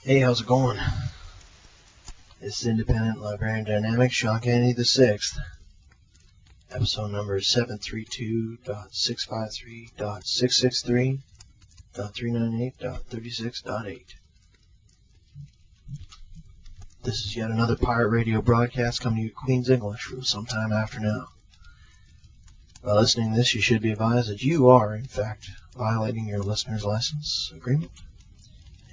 Hey, how's it going? This is Independent Librarian Dynamics, Sean Kennedy the 6th. Episode number is 732.653.663.398.36.8. This is yet another pirate radio broadcast coming to you Queen's English from sometime after now. By listening to this, you should be advised that you are, in fact, violating your listener's license agreement,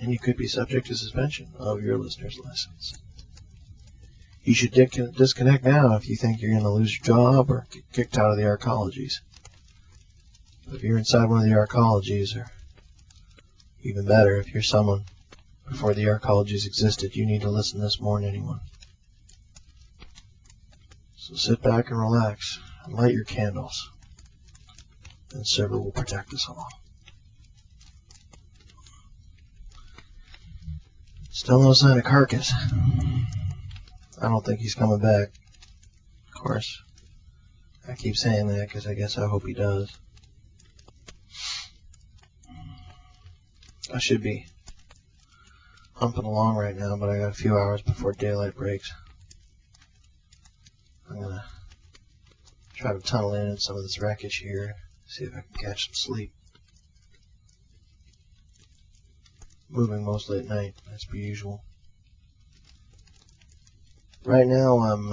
and you could be subject to suspension of your listener's license. You should disconnect now if you think you're going to lose your job or get kicked out of the arcologies. But if you're inside one of the arcologies, or even better, if you're someone before the arcologies existed, you need to listen to this more than anyone. So sit back and relax and light your candles, and Server will protect us all. Still no sign of Carcass. I don't think he's coming back. Of course, I keep saying that because I guess I hope he does. I should be humping along right now, but I got a few hours before daylight breaks. I'm going to try to tunnel in some of this wreckage here, see if I can catch some sleep. Moving mostly at night, as per usual. Right now I'm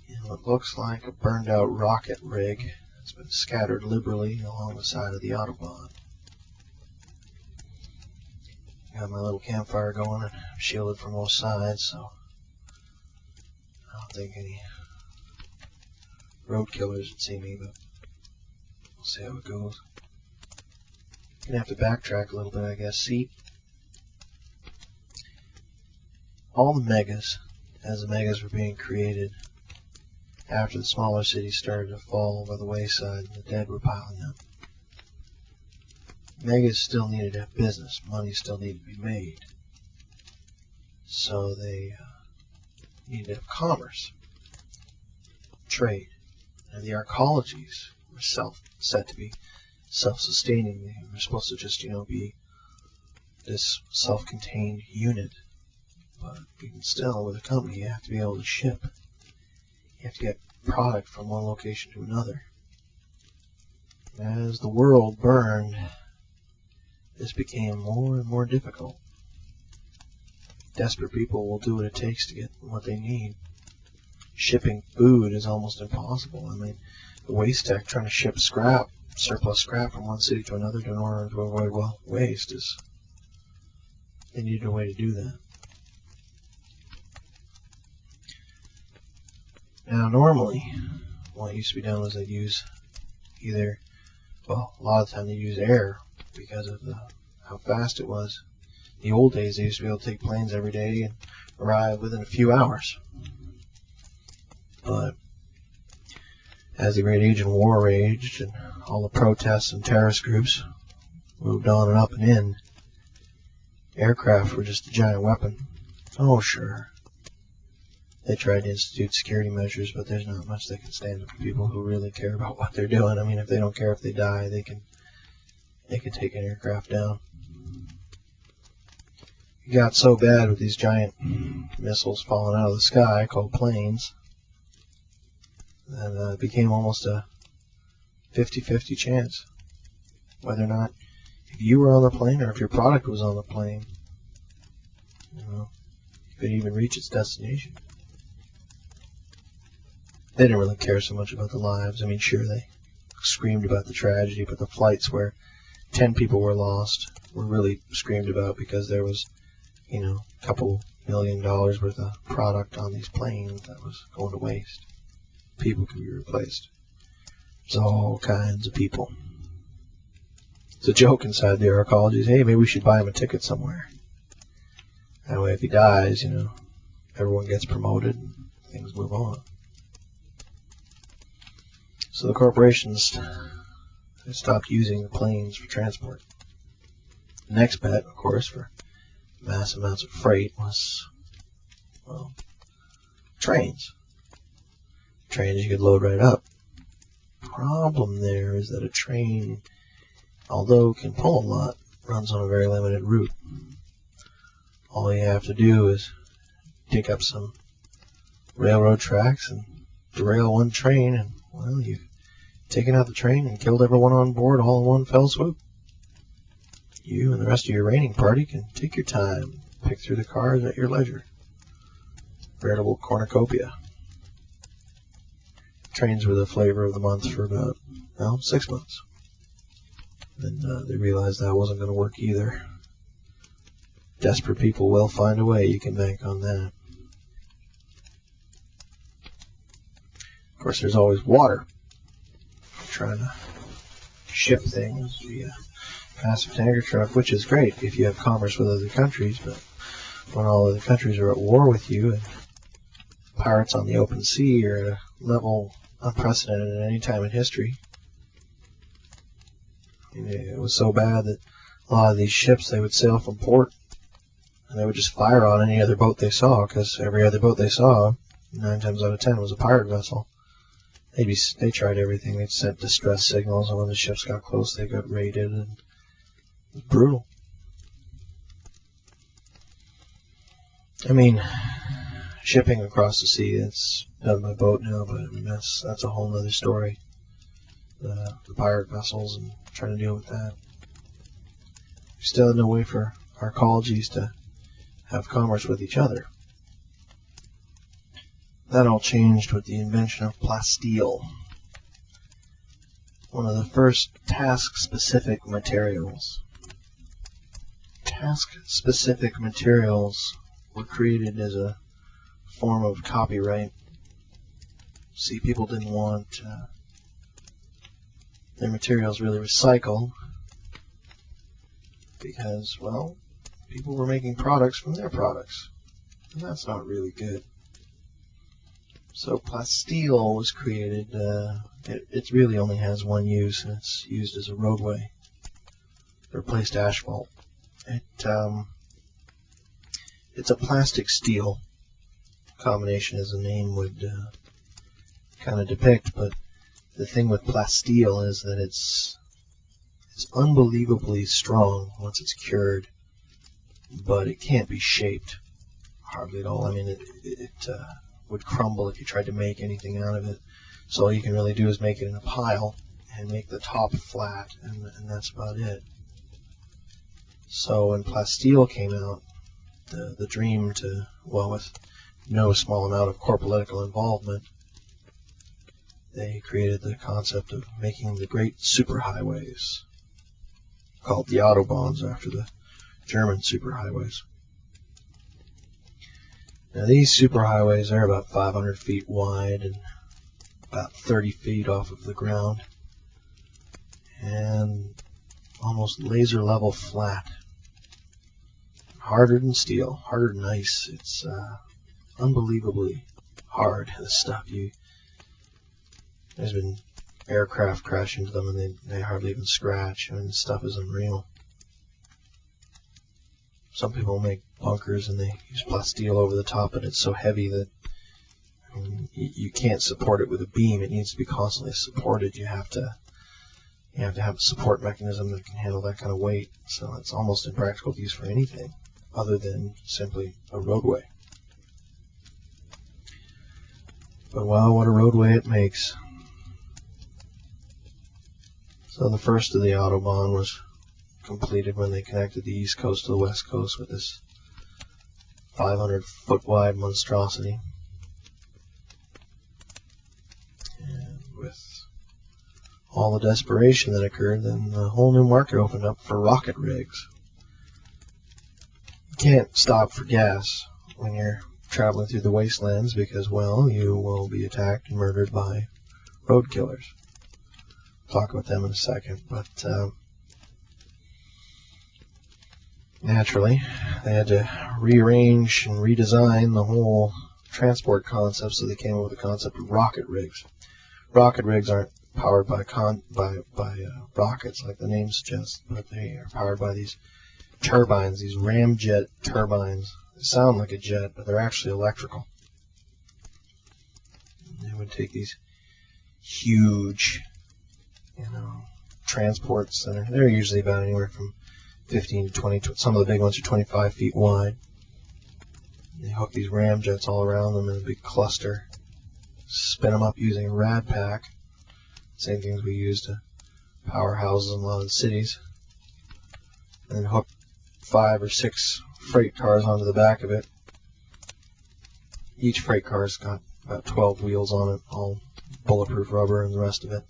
in what looks like a burned out rocket rig that's been scattered liberally along the side of the Autobahn. Got my little campfire going and I'm shielded from both sides, so I don't think any road killers would see me, but we'll see how it goes. Gonna have to backtrack a little bit, I guess. See, all the megas, as the megas were being created, after the smaller cities started to fall by the wayside and the dead were piling up, megas still needed to have business. Money still needed to be made. So they needed to have commerce, trade. And the arcologies were set to be self-sustaining. They were supposed to just, be this self-contained unit. But even still, with a company, you have to be able to ship. You have to get product from one location to another. As the world burned, this became more and more difficult. Desperate people will do what it takes to get what they need. Shipping food is almost impossible. I mean, the waste tech trying to ship surplus scrap from one city to another in order to avoid waste they needed a way to do that. Now, normally, what used to be done was they'd use a lot of the time they use air because of how fast it was. In the old days, they used to be able to take planes every day and arrive within a few hours. But as the Great Asian War raged and all the protests and terrorist groups moved on and up and in, aircraft were just a giant weapon. Oh, sure. They tried to institute security measures, but there's not much they can stand up to people who really care about what they're doing. I mean, if they don't care if they die, they can take an aircraft down. It got so bad with these giant missiles falling out of the sky, called planes, that it became almost a 50-50 chance whether or not, if you were on the plane or if your product was on the plane, you could even reach its destination. They didn't really care so much about the lives. I mean, sure, they screamed about the tragedy, but the flights where 10 people were lost were really screamed about because there was, a couple $1 million worth of product on these planes that was going to waste. People could be replaced. There's all kinds of people. It's a joke inside the arcologies. Hey, maybe we should buy him a ticket somewhere. That way, if he dies, everyone gets promoted and things move on. So the corporations stopped using the planes for transport. The next bet, of course, for mass amounts of freight was, trains. Trains you could load right up. Problem there is that a train, although it can pull a lot, runs on a very limited route. all you have to do is dig up some railroad tracks and derail one train, and, well, you've taken out the train and killed everyone on board all in one fell swoop. You and the rest of your raiding party can take your time, pick through the cars at your leisure. Veritable cornucopia. Trains were the flavor of the month for about, 6 months. Then they realized that wasn't going to work either. Desperate people will find a way, you can bank on that. Of course, there's always water. Trying to ship things via passive tanker truck, which is great if you have commerce with other countries, but when all other countries are at war with you and pirates on the open sea are at a level unprecedented at any time in history. It was so bad that a lot of these ships, they would sail from port and they would just fire on any other boat they saw, because every other boat they saw, 9 times out of 10, was a pirate vessel. They tried everything. They'd sent distress signals, and when the ships got close, they got raided, and it was brutal. I mean, shipping across the sea, it's done by boat now, but I mean, that's a whole other story. The pirate vessels and trying to deal with that. We still had no way for our colleges to have commerce with each other. That all changed with the invention of plasteel, one of the first task-specific materials. Task-specific materials were created as a form of copyright. See, people didn't want their materials really recycled because, well, people were making products from their products, and that's not really good. So plasteel was created. It really only has one use, and it's used as a roadway. It replaced asphalt. It's a plastic steel combination, as the name would kind of depict. But the thing with plasteel is that it's unbelievably strong once it's cured, but it can't be shaped hardly at all. I mean, it would crumble if you tried to make anything out of it. So all you can really do is make it in a pile and make the top flat, and that's about it. So when plasteel came out, the dream to, well, with no small amount of political involvement, they created the concept of making the great superhighways, called the Autobahns after the German superhighways. Now these superhighways are about 500 feet wide and about 30 feet off of the ground, and almost laser level flat. Harder than steel, harder than ice. It's unbelievably hard, this stuff. There's been aircraft crash into them and they hardly even scratch. I mean, this stuff is unreal. Some people make bunkers and they use plasteel over the top, but it's so heavy that you can't support it with a beam. It needs to be constantly supported. You have to have a support mechanism that can handle that kind of weight. So it's almost impractical to use for anything other than simply a roadway. But wow, what a roadway it makes. So the first of the Autobahn was completed when they connected the East Coast to the West Coast with this 500-foot wide monstrosity. And with all the desperation that occurred, then a whole new market opened up for rocket rigs. You can't stop for gas when you're traveling through the wastelands because, well, you will be attacked and murdered by road killers. We'll talk about them in a second, but naturally, they had to rearrange and redesign the whole transport concept, so they came up with the concept of rocket rigs. Rocket rigs aren't powered by rockets like the name suggests, but they are powered by these turbines, these ramjet turbines. They sound like a jet, but they're actually electrical. They would take these huge, transports, and they're usually about anywhere from 15 to 20. Some of the big ones are 25 feet wide. They hook these ramjets all around them in a big cluster, spin them up using a rad pack, same things we use to power houses in a lot of the cities, and then hook 5 or 6 freight cars onto the back of it. Each freight car's got about 12 wheels on it, all bulletproof rubber and the rest of it.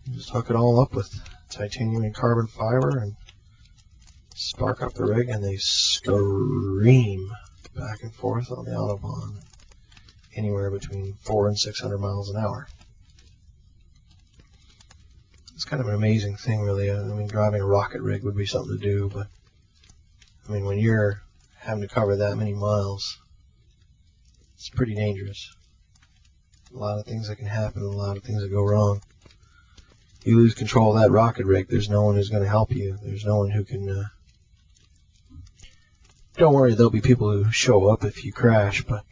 You just hook it all up with titanium and carbon fiber and spark up the rig, and they scream back and forth on the Autobahn, anywhere between 400 and 600 miles an hour. It's kind of an amazing thing, really. I mean, driving a rocket rig would be something to do, but I mean, when you're having to cover that many miles, it's pretty dangerous. A lot of things that can happen, a lot of things that go wrong. You lose control of that rocket rig, there's no one who's going to help you. There's no one who can... Don't worry, there'll be people who show up if you crash, but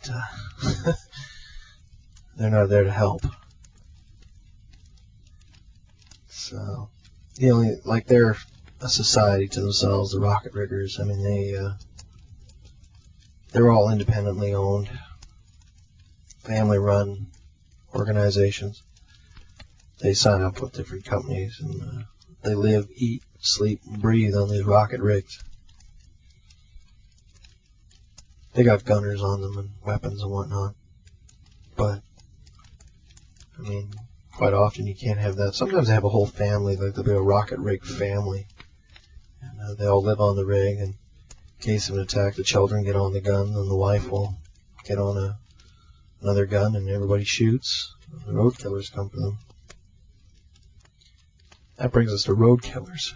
they're not there to help. So, you know, like they're a society to themselves, the rocket riggers. I mean, they're all independently owned, family-run organizations. They sign up with different companies, and they live, eat, sleep, and breathe on these rocket rigs. They got gunners on them and weapons and whatnot, but I mean, quite often you can't have that. Sometimes they have a whole family, like there'll be a rocket rig family, and they all live on the rig, and in case of an attack, the children get on the gun, and the wife will get on another gun, and everybody shoots. The road killers come for them. That brings us to road killers.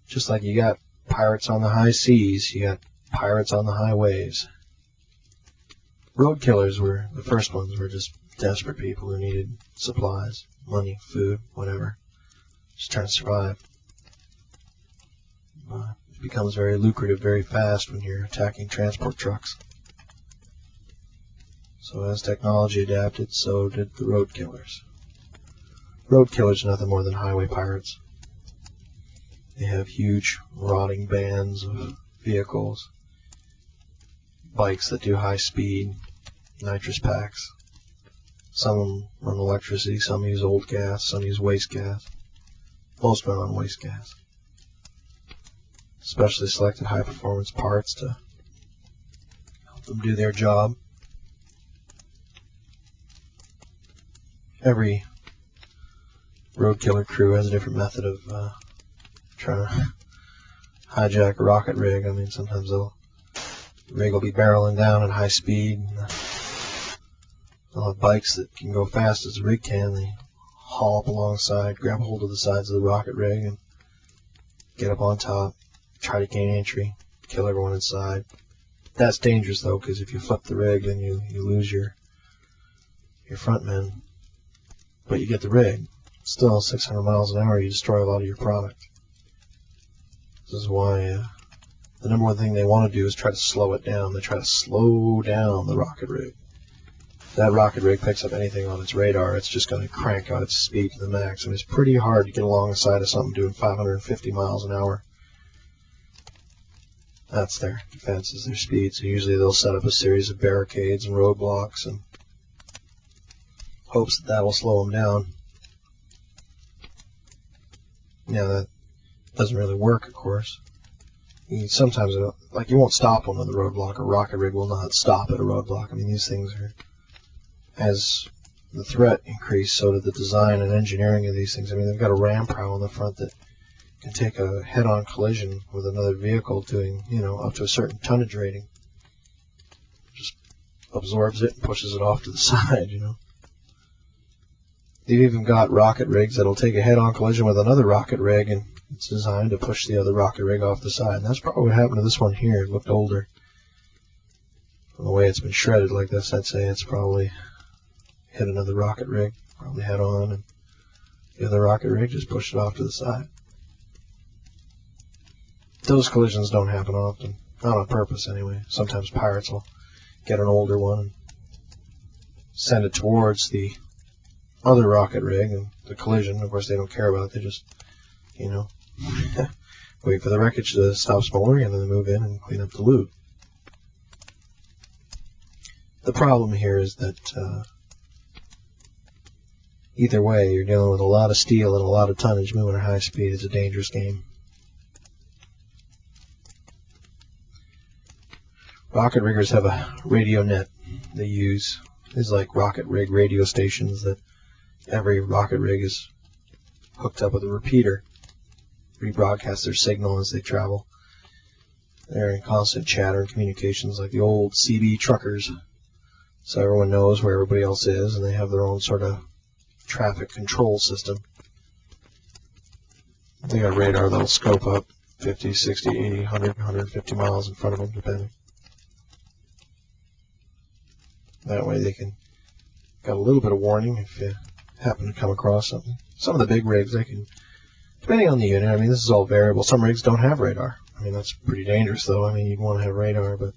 Just like you got pirates on the high seas, you got pirates on the highways. Road killers were the first ones. Were just desperate people who needed supplies, money, food, whatever, just trying to survive. It becomes very lucrative very fast when you're attacking transport trucks. So as technology adapted, so did the road killers. Road killers are nothing more than highway pirates. They have huge rotting bands of vehicles, bikes that do high speed, nitrous packs. Some of them run electricity, some use old gas, some use waste gas. Most run on waste gas. Specially selected high performance parts to help them do their job. Every road killer crew has a different method of trying to hijack a rocket rig. I mean, sometimes the rig will be barreling down at high speed. And they'll have bikes that can go fast as the rig can. They haul up alongside, grab hold of the sides of the rocket rig, and get up on top, try to gain entry, kill everyone inside. That's dangerous, though, because if you flip the rig, then you lose your front men. But you get the rig. Still, 600 miles an hour, you destroy a lot of your product. This is why the number one thing they want to do is try to slow it down. They try to slow down the rocket rig. If that rocket rig picks up anything on its radar, it's just going to crank out its speed to the max. And it's pretty hard to get alongside of something doing 550 miles an hour. That's their defense, is their speed. So usually they'll set up a series of barricades and roadblocks and hopes that will slow them down. Yeah, that doesn't really work, of course. Sometimes, like, you won't stop one with a roadblock. A rocket rig will not stop at a roadblock. I mean, these things are, as the threat increased, so did the design and engineering of these things. I mean, they've got a ram prow on the front that can take a head-on collision with another vehicle doing, up to a certain tonnage rating. Just absorbs it and pushes it off to the side, They've even got rocket rigs that'll take a head-on collision with another rocket rig, and it's designed to push the other rocket rig off the side. And that's probably what happened to this one here. It looked older. From the way it's been shredded like this, I'd say it's probably hit another rocket rig, probably head-on, and the other rocket rig just pushed it off to the side. Those collisions don't happen often. Not on purpose, anyway. Sometimes pirates will get an older one and send it towards the other rocket rig, and the collision, of course, they don't care about it. They just, wait for the wreckage to stop smoldering, and then move in and clean up the loot. The problem here is that either way, you're dealing with a lot of steel and a lot of tonnage moving at high speed. It's a dangerous game. Rocket riggers have a radio net they use. These like rocket rig radio stations that every rocket rig is hooked up with a repeater. Rebroadcast their signal as they travel. They're in constant chatter and communications like the old CB truckers. So everyone knows where everybody else is, and they have their own sort of traffic control system. They got radar that'll scope up 50, 60, 80, 100, 150 miles in front of them, depending. That way they can got a little bit of warning if you happen to come across something. Some of the big rigs, they can, depending on the unit, I mean, this is all variable. Some rigs don't have radar. I mean, that's pretty dangerous, though. I mean, you'd want to have radar, but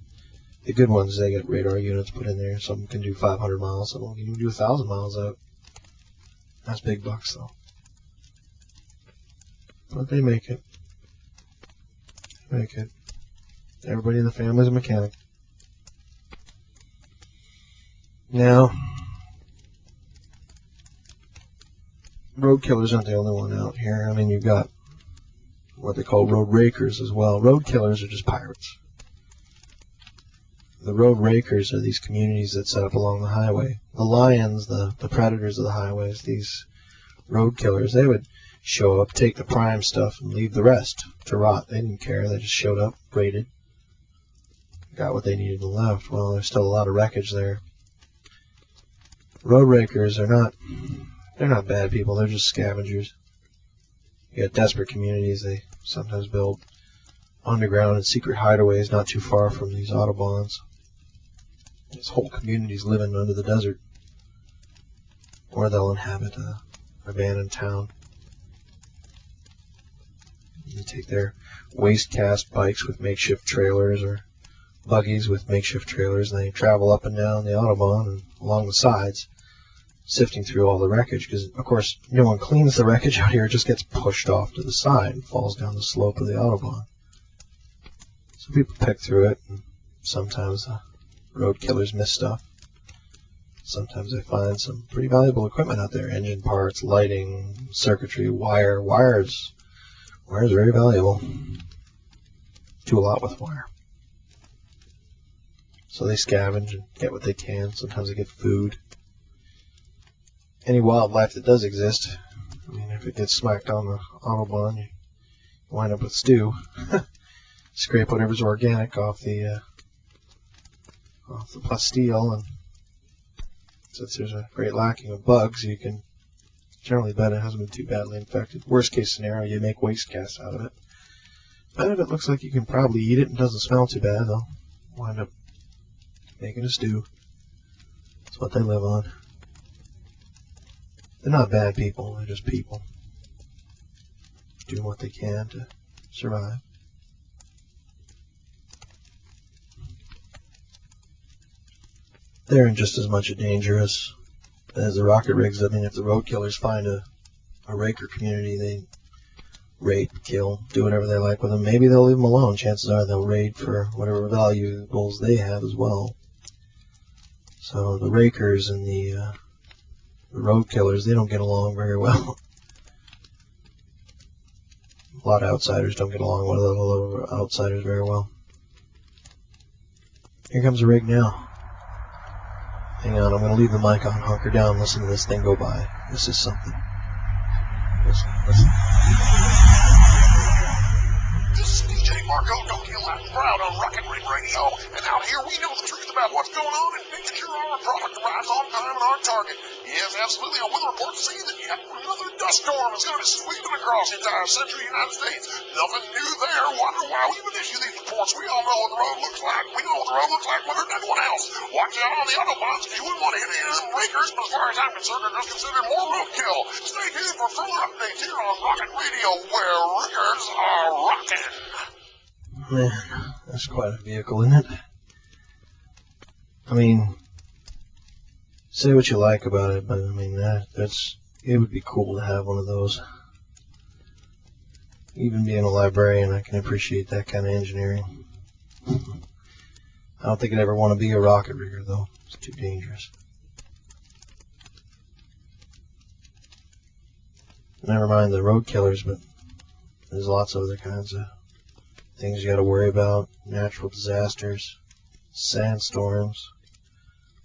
the good ones, they get radar units put in there. Some can do 500 miles, some can do 1,000 miles out. That's big bucks, though. But they make it. They make it. Everybody in the family is a mechanic. Now, road killers aren't the only one out here. I mean, you've got what they call road rakers as well. Road killers are just pirates. The road rakers are these communities that set up along the highway. The lions, the predators of the highways, these road killers, they would show up, take the prime stuff, and leave the rest to rot. They didn't care. They just showed up, raided, got what they needed and left. Well, there's still a lot of wreckage there. Road rakers are they're not bad people. They're just scavengers. You got desperate communities. They sometimes build underground and secret hideaways not too far from these autobahns. There's whole communities living under the desert. Or they'll inhabit an abandoned town. They take their waste cast bikes with makeshift trailers or buggies with makeshift trailers, and they travel up and down the autobahn and along the sides, sifting through all the wreckage, because, of course, no one cleans the wreckage out here. It just gets pushed off to the side and falls down the slope of the autobahn. So people pick through it, and sometimes road killers miss stuff. Sometimes they find some pretty valuable equipment out there. Engine parts, lighting, circuitry, wire. Wire is very valuable. Do a lot with wire. So they scavenge and get what they can. Sometimes they get food. Any wildlife that does exist, I mean, if it gets smacked on the autobahn, you wind up with stew. Scrape whatever's organic off the plasteel, and since there's a great lacking of bugs, you can generally bet it hasn't been too badly infected. Worst case scenario, you make waste cast out of it. But if it looks like you can probably eat it and doesn't smell too bad, they'll wind up making a stew. That's what they live on. They're not bad people, they're just people doing what they can to survive. They're in just as much a danger as the rocket rigs. I mean, if the road killers find a raker community, they raid, kill, do whatever they like with them. Maybe they'll leave them alone. Chances are they'll raid for whatever valuables they have as well. So the rakers and the road killers, they don't get along very well. A lot of outsiders don't get along with other outsiders very well. Here comes a rig now. Hang on, I'm going to leave the mic on, hunker down, listen to this thing go by. This is something. Listen. This is DJ Marco, don't kill that proud on Rocket Rig Radio. And out here we know the truth about what's going on and making sure our product arrives on time and on target. Yes, absolutely. I will report to see that yet another dust storm is going to be sweeping across the entire central United States. Nothing new there. Wonder why we even issue these reports. We all know what the road looks like. We know what the road looks like better than anyone else. Watch out on the autobahns if you wouldn't want to hit any of them breakers, but as far as I'm concerned, they're just considered more roadkill. Stay tuned for further updates here on Rocket Radio, where riggers are rocking. Man, that's quite a vehicle, isn't it? I mean, say what you like about it, but I mean, it would be cool to have one of those. Even being a librarian, I can appreciate that kind of engineering. I don't think I'd ever want to be a rocket rigger, though. It's too dangerous. Never mind the road killers, but there's lots of other kinds of things you got to worry about. Natural disasters, sandstorms.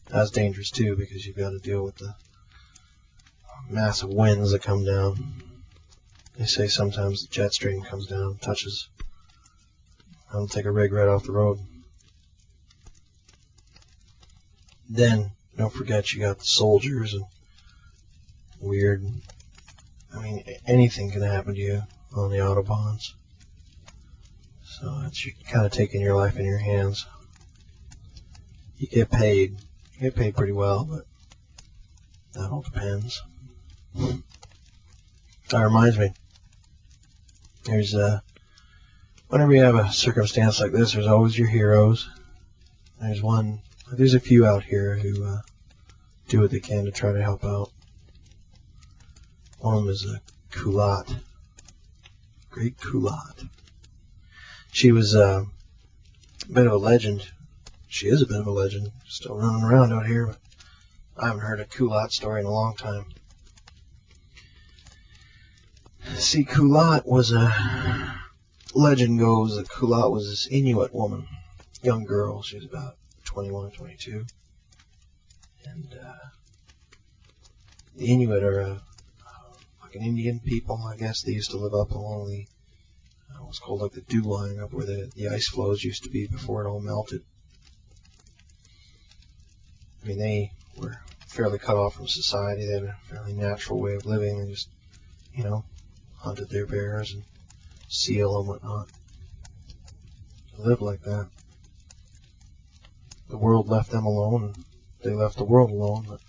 That's dangerous too, because you've got to deal with the massive winds that come down. They say sometimes the jet stream comes down, touches. I'll take a rig right off the road. Then, don't forget you got the soldiers and weird. I mean, anything can happen to you on the Autobahns. So it's kind of taking your life in your hands. You get paid. You get paid pretty well, but that all depends. That reminds me. There's whenever you have a circumstance like this, there's always your heroes. There's a few out here who do what they can to try to help out. One of them is a Culotte. Great Culotte. She was a bit of a legend. She is a bit of a legend. Still running around out here, but I haven't heard a Culotte story in a long time. See, Culotte was legend goes that Culotte was this Inuit woman, young girl. She was about 21 or 22. And the Inuit are like an Indian people, I guess. They used to live up along the what's called like the dew line, up where the ice flows used to be before it all melted. I mean, they were fairly cut off from society. They had a fairly natural way of living. They just, hunted their bears and seal and whatnot. They lived like that. The world left them alone, and they left the world alone, but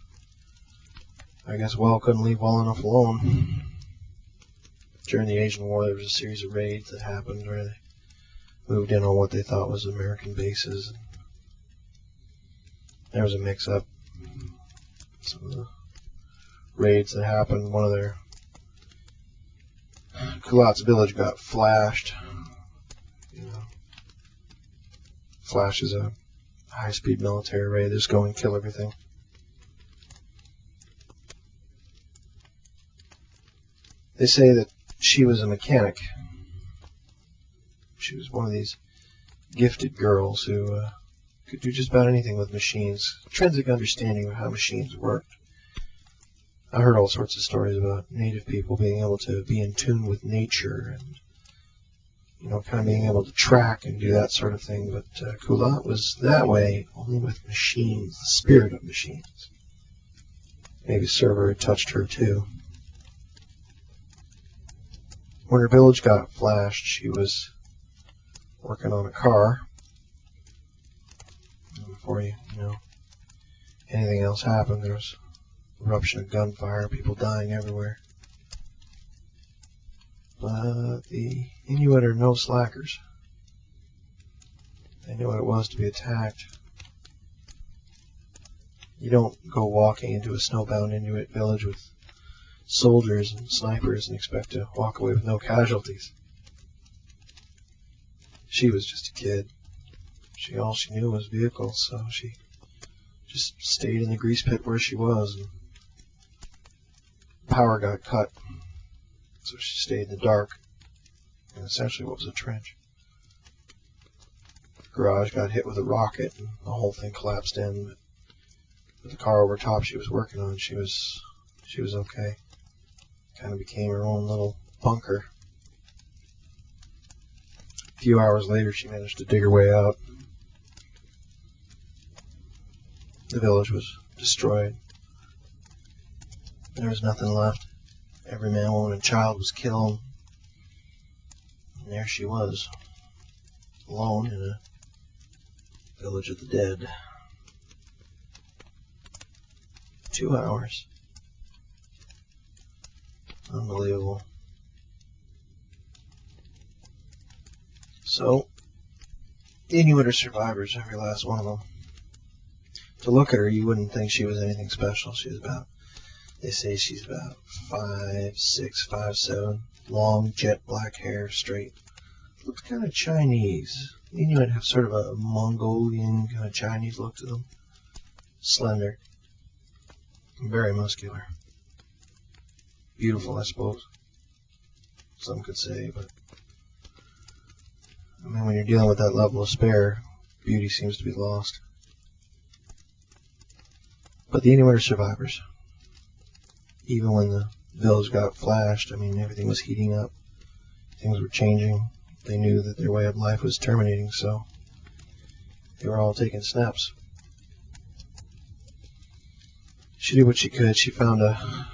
I guess well couldn't leave well enough alone. During the Asian War, there was a series of raids that happened where they moved in on what they thought was American bases. There was a mix-up. Some of the raids that happened, one of their Culotte's village got flashed. Flash is a high-speed military raid. They just go and kill everything. They say that she was a mechanic. She was one of these gifted girls who could do just about anything with machines. Intrinsic understanding of how machines worked. I heard all sorts of stories about native people being able to be in tune with nature and, kind of being able to track and do that sort of thing. But Culotte was that way only with machines, the spirit of machines. Maybe a server had touched her too. When her village got flashed, she was working on a car. And before anything else happened, there was eruption of gunfire, people dying everywhere. But the Inuit are no slackers. They knew what it was to be attacked. You don't go walking into a snowbound Inuit village with soldiers and snipers and expect to walk away with no casualties. She was just a kid. All she knew was vehicles, so she just stayed in the grease pit where she was. And power got cut, so she stayed in the dark. And essentially, what was a trench? The garage got hit with a rocket, and the whole thing collapsed in. But with the car over top she was working on, she was okay. Kind of became her own little bunker. A few hours later, she managed to dig her way out. The village was destroyed. There was nothing left. Every man, woman, and child was killed. And there she was, alone in a village of the dead. 2 hours. Unbelievable. So, the Inuit are survivors, every last one of them. To look at her, you wouldn't think she was anything special. They say she's about 5'6", 5'7", long jet black hair, straight. Looked kind of Chinese. The Inuit have sort of a Mongolian kind of Chinese look to them. Slender. Very muscular. Beautiful, I suppose. Some could say, but I mean, when you're dealing with that level of spare, beauty seems to be lost. But the Inuit are survivors. Even when the village got flashed, I mean, everything was heating up. Things were changing. They knew that their way of life was terminating, so they were all taking snaps. She did what she could. She found a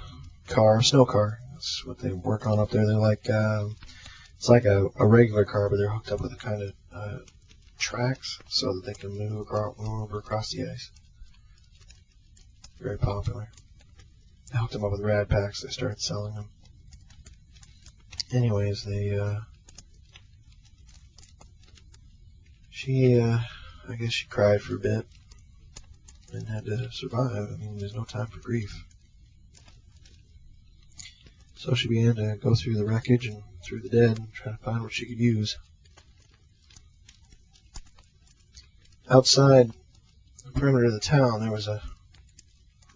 car, a snow car. That's what they work on up there. They're like, it's like a regular car, but they're hooked up with a kind of tracks so that they can move over across the ice. Very popular. They hooked them up with rad packs. They started selling them. Anyways, I guess she cried for a bit and had to survive. I mean, there's no time for grief. So she began to go through the wreckage and through the dead and try to find what she could use. Outside the perimeter of the town, there was a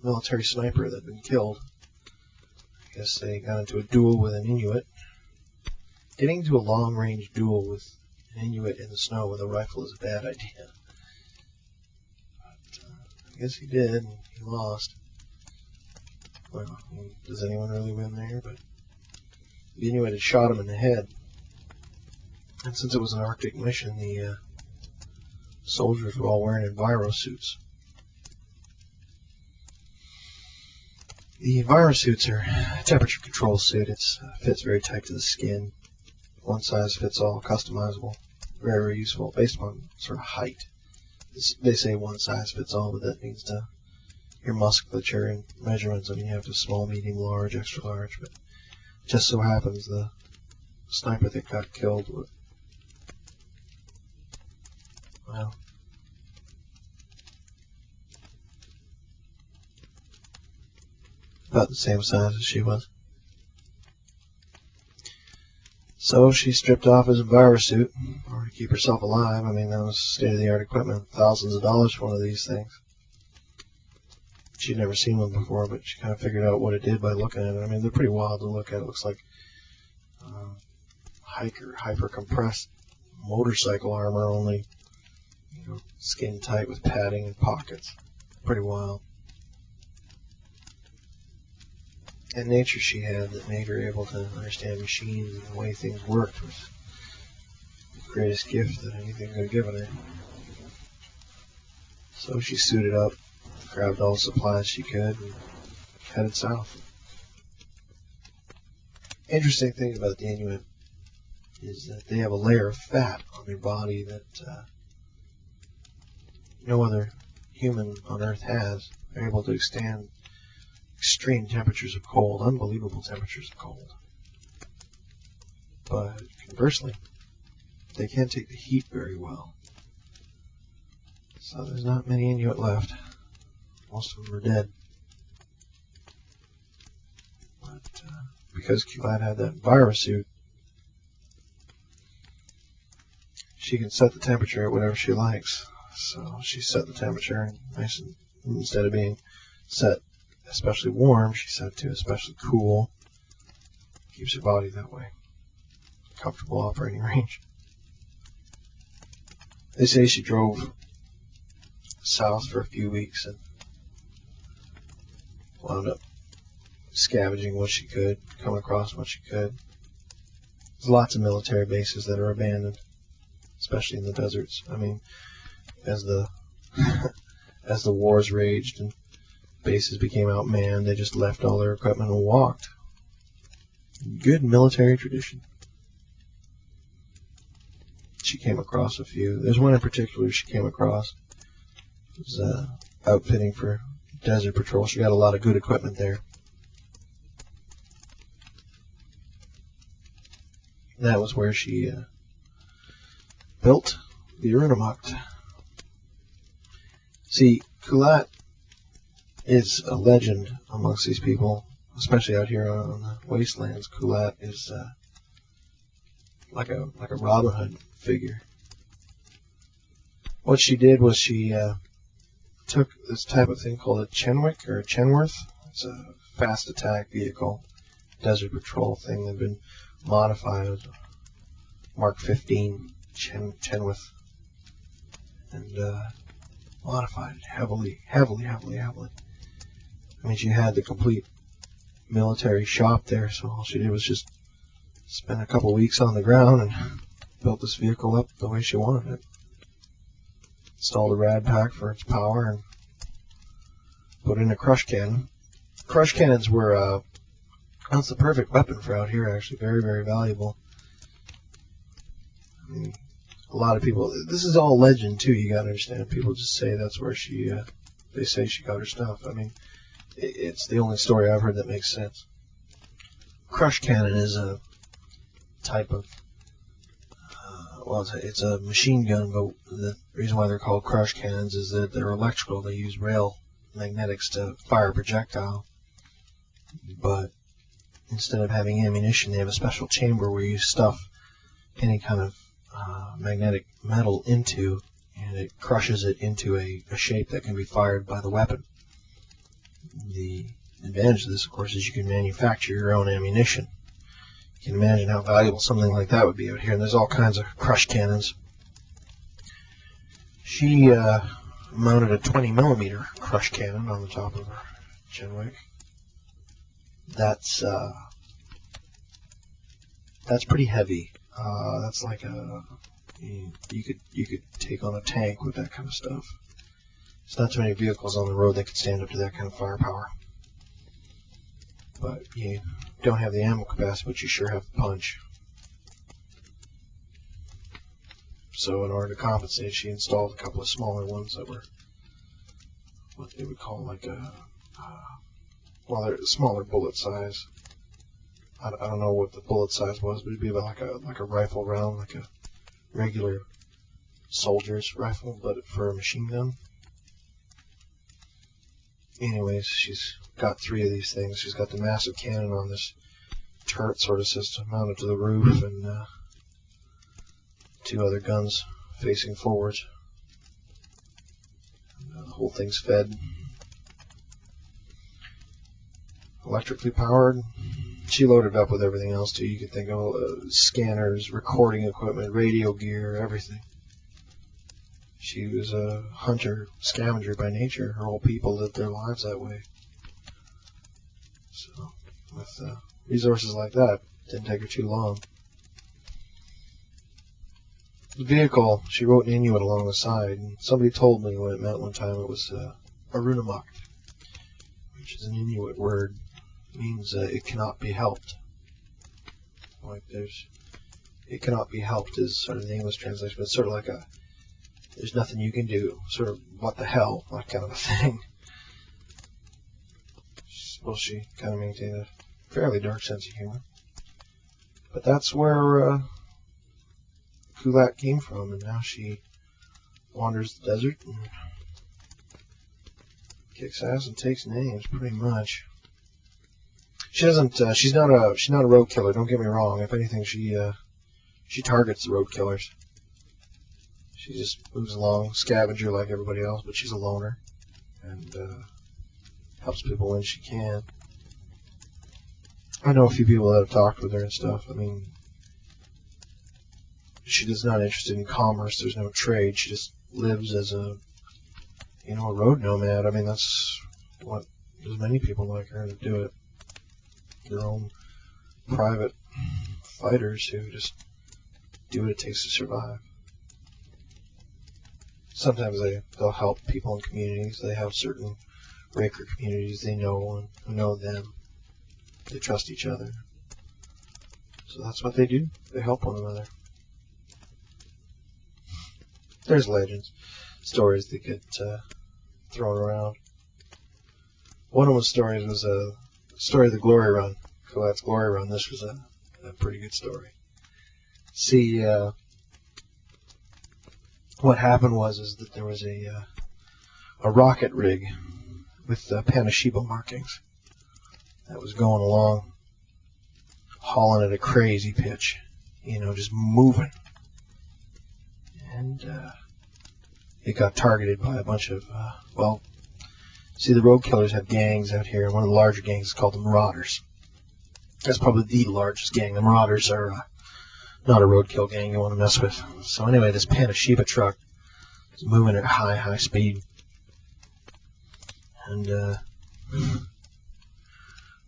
military sniper that had been killed. I guess they got into a duel with an Inuit. Getting into a long-range duel with an Inuit in the snow with a rifle is a bad idea. But I guess he did, and he lost. Well, does anyone really win there? But the Inuit had shot him in the head. And since it was an Arctic mission, the soldiers were all wearing envirosuits. The envirosuits are a temperature control suit. It fits very tight to the skin. One size fits all, customizable. Very, very useful, based upon sort of height. They say one size fits all, but that means your musculature and measurements. I mean, you have to small, medium, large, extra large. But just so happens the sniper that got killed was, well, about the same size as she was. So she stripped off his envirosuit in order to keep herself alive. I mean, that was state-of-the-art equipment, thousands of dollars for one of these things. She'd never seen one before, but she kind of figured out what it did by looking at it. I mean, they're pretty wild to look at. It looks like hyper-compressed motorcycle armor, only skin tight with padding and pockets. Pretty wild. And nature she had that made her able to understand machines and the way things worked was the greatest gift that anything could have given her. So she suited up, grabbed all the supplies she could, and headed south. Interesting thing about the Inuit is that they have a layer of fat on their body that no other human on Earth has. They're able to stand extreme temperatures of cold, unbelievable temperatures of cold. But conversely, they can't take the heat very well. So there's not many Inuit left. Most of them are dead. But because Kulat had that envirosuit, she can set the temperature at whatever she likes. So she set the temperature nice, and instead of being set especially warm, she set to especially cool. Keeps her body that way. Comfortable operating range. They say she drove south for a few weeks and wound up scavenging what she could, coming across what she could. There's lots of military bases that are abandoned, especially in the deserts. I mean, as the wars raged and bases became outmanned, they just left all their equipment and walked. Good military tradition. She came across a few. There's one in particular she came across. It was outfitting for desert patrol. She got a lot of good equipment there. That was where she built the Urnamukt. See, Kulat is a legend amongst these people, especially out here on the wastelands. Kulat is like a Robin Hood figure. What she did was she took this type of thing called a Chenwick or a Chenworth. It's a fast attack vehicle, desert patrol thing. They've been modified as Mark 15 Chenworth, and modified heavily. I mean, she had the complete military shop there, so all she did was just spend a couple weeks on the ground and built this vehicle up the way she wanted it. Installed a rad pack for its power and put in a crush cannon. Crush cannons were, that's the perfect weapon for out here, actually. Very, very valuable. I mean, a lot of people, this is all legend too, you gotta understand. People just say that's where she, they say she got her stuff. I mean, it's the only story I've heard that makes sense. Crush cannon is a type of, well, it's a machine gun, but the reason why they're called crush cannons is that they're electrical. They use rail magnetics to fire a projectile. But instead of having ammunition, they have a special chamber where you stuff any kind of magnetic metal into, and it crushes it into a shape that can be fired by the weapon. The advantage of this, of course, is you can manufacture your own ammunition. You can imagine how valuable something like that would be out here, and there's all kinds of crush cannons. She mounted a 20mm crush cannon on the top of her Chenwick. That's pretty heavy. That's like you could take on a tank with that kind of stuff. There's not too many vehicles on the road that could stand up to that kind of firepower. But you don't have the ammo capacity, but you sure have the punch. So in order to compensate, she installed a couple of smaller ones that were what they would call like a, well, they're smaller bullet size. I don't know what the bullet size was, but it'd be about like a rifle round, like a regular soldier's rifle, but for a machine gun. Anyways, she's got 3 of these things. She's got the massive cannon on this turret sort of system mounted to the roof, and 2 other guns facing forwards. And, the whole thing's fed. Electrically powered. She loaded up with everything else too. You could think of scanners, recording equipment, radio gear, everything. She was a hunter, scavenger by nature. Her whole people lived their lives that way. So, with resources like that, it didn't take her too long. The vehicle, she wrote an Inuit along the side, and somebody told me what it meant one time. It was Arunamak, which is an Inuit word. It means it cannot be helped. Like it cannot be helped is sort of the English translation, but it's sort of like there's nothing you can do, sort of what the hell, that kind of a thing. Well, she kind of maintained a fairly dark sense of humor. But that's where Kulak came from, and now she wanders the desert and kicks ass and takes names, pretty much. She doesn't. She's not a road killer. Don't get me wrong. If anything, she targets the road killers. She just moves along, scavenger like everybody else, but she's a loner, and helps people when she can. I know a few people that have talked with her and stuff. I mean, she's not interested in commerce. There's no trade. She just lives as a road nomad. I mean, that's what there's many people like her that do it. Their own private fighters who just do what it takes to survive. Sometimes they'll help people in communities. They have certain raker communities they know and who know them. They trust each other. So that's what they do. They help one another. There's legends, stories that get thrown around. One of those stories was a story of the Glory Run. Colette's Glory Run. This was a pretty good story. See, what happened was that there was a rocket rig with Panashiba markings that was going along, hauling at a crazy pitch. just moving. And it got targeted by a bunch of, see, the road killers have gangs out here, and one of the larger gangs is called the Marauders. That's probably the largest gang. The Marauders are not a roadkill gang you want to mess with. So anyway, this Panashiba truck is moving at high speed. And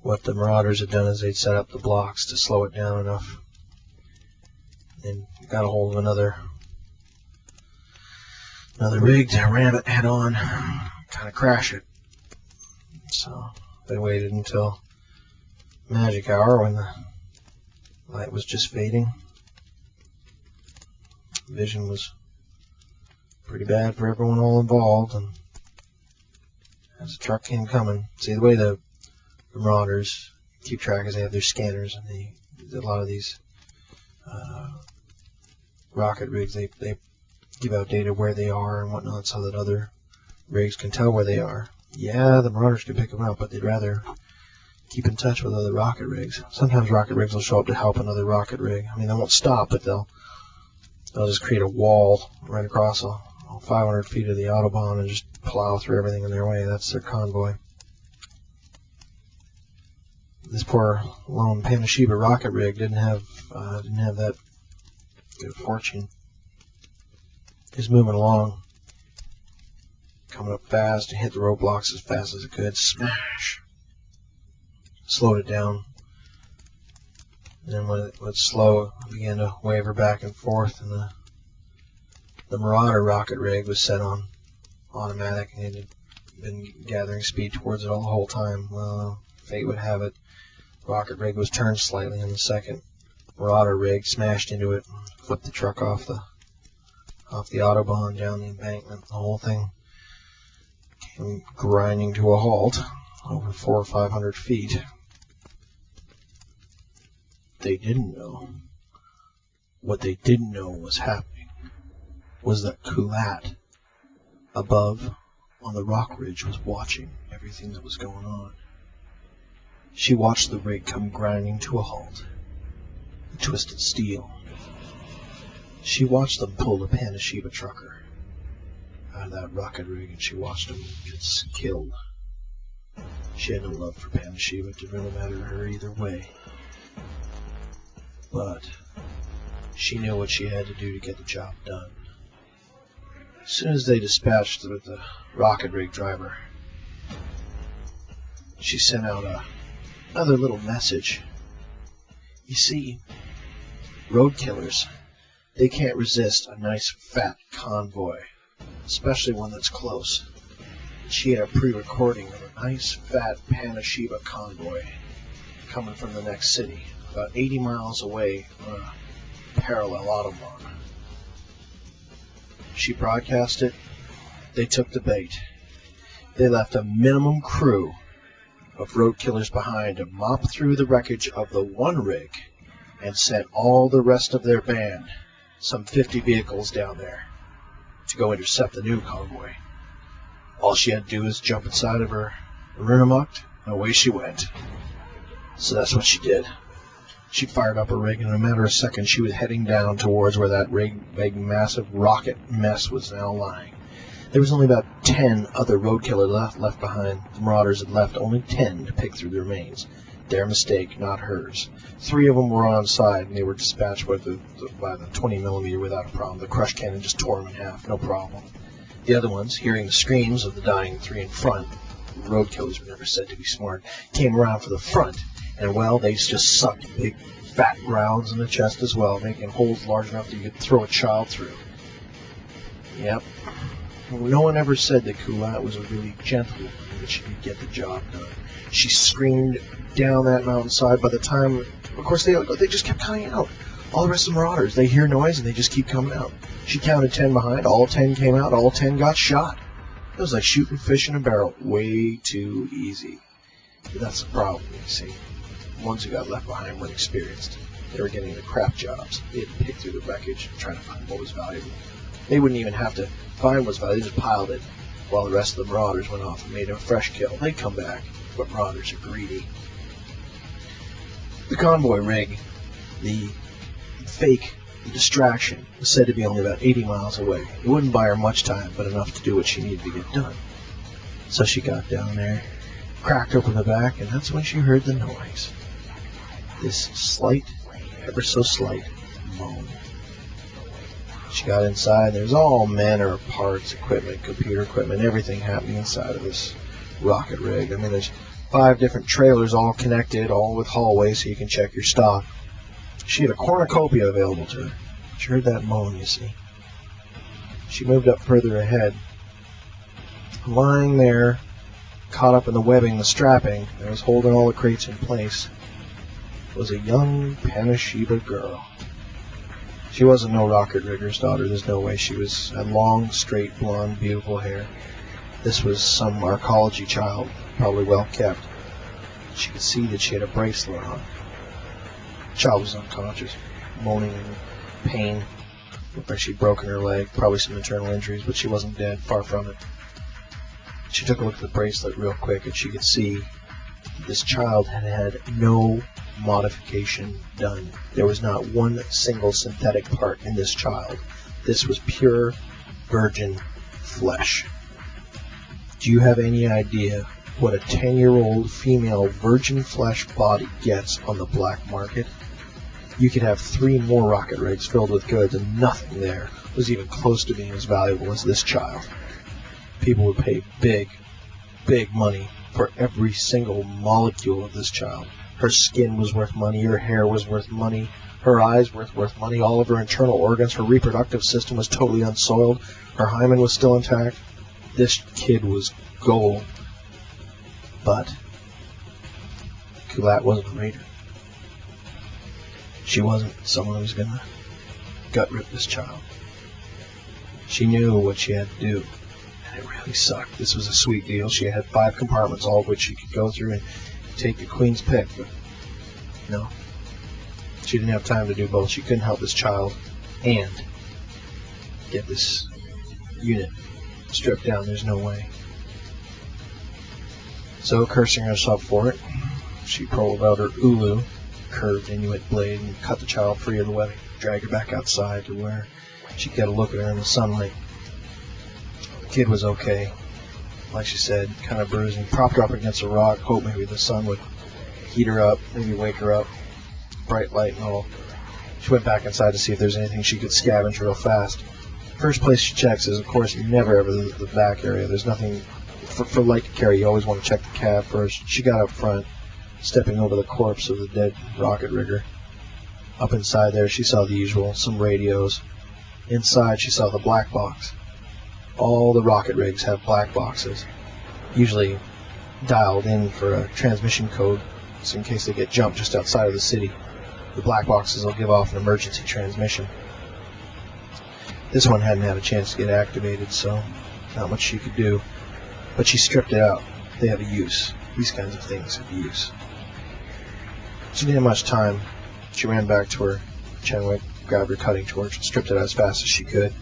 what the Marauders had done is they'd set up the blocks to slow it down enough. And got a hold of another rig to ram it head on, kind of crash it. So they waited until magic hour when the light was just fading. Vision was pretty bad for everyone all involved, and as the truck came coming, see, the way the Marauders keep track is they have their scanners, and a lot of these rocket rigs, they give out data where they are and whatnot so that other rigs can tell where they are. Yeah, the Marauders can pick them up, but they'd rather keep in touch with other rocket rigs. Sometimes rocket rigs will show up to help another rocket rig. I mean, they won't stop, but they'll just create a wall right across 500 feet of the Autobahn and just plow through everything in their way. That's their convoy. This poor lone Panashiba rocket rig didn't have that good fortune. He's moving along, coming up fast, and hit the roadblocks as fast as it could. Smash! Slowed it down. And then when it was slow, it began to waver back and forth, and the Marauder rocket rig was set on automatic, and it had been gathering speed towards it all the whole time. Well, fate would have it, the rocket rig was turned slightly, and the second Marauder rig smashed into it and flipped the truck off the Autobahn down the embankment. The whole thing came grinding to a halt over 400 or 500 feet. They didn't know. What they didn't know was happening was that Kulat above on the rock ridge was watching everything that was going on. She watched the rig come grinding to a halt, the twisted steel. She watched them pull the Panashiba trucker out of that rocket rig, and she watched him get killed. She had no love for Panashiba. It didn't really matter to her either way. But she knew what she had to do to get the job done. As soon as they dispatched the rocket rig driver, she sent out another little message. You see, road killers, they can't resist a nice fat convoy, especially one that's close. She had a pre-recording of a nice fat Panashiba convoy coming from the next city, about 80 miles away on a parallel Autobahn. She broadcast it. They took the bait. They left a minimum crew of road killers behind to mop through the wreckage of the one rig and sent all the rest of their band, some 50 vehicles down there, to go intercept the new convoy. All she had to do was jump inside of her Runamuck, and away she went. So that's what she did. She fired up her rig, and in a matter of seconds she was heading down towards where that big massive rocket mess was now lying. There was only about 10 other road killers left behind. The Marauders had left only 10 to pick through the remains. Their mistake, not hers. 3 of them were on side, and they were dispatched by the 20mm without a problem. The crush cannon just tore them in half, no problem. The other ones, hearing the screams of the dying 3 in front, road killers were never said to be smart, came around for the front, and well, they just sucked big fat rounds in the chest as well, making holes large enough that you could throw a child through. Yep. No one ever said that Kulat was a really gentle woman, that she could get the job done. She screamed down that mountainside. By the time, of course, they just kept coming out. All the rest of the Marauders, they hear noise and they just keep coming out. She counted 10 behind. All 10 came out. All 10 got shot. It was like shooting fish in a barrel. Way too easy. But that's the problem, you see. The ones who got left behind weren't experienced. They were getting the crap jobs. They had to pick through the wreckage and try to find what was valuable. They wouldn't even have to find what's valuable. They just piled it while the rest of the Marauders went off and made a fresh kill. They'd come back, but Marauders are greedy. The convoy rig, the fake the distraction was said to be only about 80 miles away. It wouldn't buy her much time, but enough to do what she needed to get done. So she got down there, cracked open the back, and that's when she heard the noise. This slight, ever so slight, moan. She got inside, and there's all manner of parts, equipment, computer equipment, everything happening inside of this rocket rig. I mean, there's 5 different trailers all connected, all with hallways so you can check your stock. She had a cornucopia available to her. She heard that moan, you see. She moved up further ahead. Lying there, caught up in the webbing, the strapping, that was holding all the crates in place, was a young Panasheba girl. She wasn't no rocket rigger's daughter. There's no way. She had long, straight, blonde, beautiful hair. This was some arcology child, probably well kept. She could see that she had a bracelet on. The child was unconscious, moaning in pain. Looked like she'd broken her leg, probably some internal injuries, but she wasn't dead, far from it. She took a look at the bracelet real quick, and she could see that this child had had no modification done. There was not one single synthetic part in this child. This was pure virgin flesh. Do you have any idea what a 10-year-old female virgin flesh body gets on the black market? You could have 3 more rocket rigs filled with goods, and nothing there was even close to being as valuable as this child. People would pay big, big money for every single molecule of this child. Her skin was worth money, her hair was worth money, her eyes were worth money, all of her internal organs, her reproductive system was totally unsoiled, her hymen was still intact. This kid was gold. But Kulat wasn't a raider. She wasn't someone who was going to gut rip this child. She knew what she had to do, and it really sucked. This was a sweet deal. She had 5 compartments, all of which she could go through and take the queen's pick, but no. She didn't have time to do both. She couldn't help this child and get this unit stripped down. There's no way. So, cursing herself for it, she pulled out her ulu, curved Inuit blade, and cut the child free of the webbing, dragged her back outside to where she could get a look at her in the sunlight. The kid was okay. Like she said, kind of bruising. Propped her up against a rock, hope maybe the sun would heat her up, maybe wake her up. Bright light and all. She went back inside to see if there's anything she could scavenge real fast. First place she checks is, of course, never ever the back area. There's nothing for light to carry. You always want to check the cab first. She got up front, stepping over the corpse of the dead rocket rigger. Up inside there, she saw the usual, some radios. Inside, she saw the black box. All the rocket rigs have black boxes, usually dialed in for a transmission code, so in case they get jumped just outside of the city. The black boxes will give off an emergency transmission. This one hadn't had a chance to get activated, so not much she could do. But she stripped it out. They have a use. These kinds of things have a use. She didn't have much time. She ran back to her Chenwick, grabbed her cutting torch, and stripped it out as fast as she could.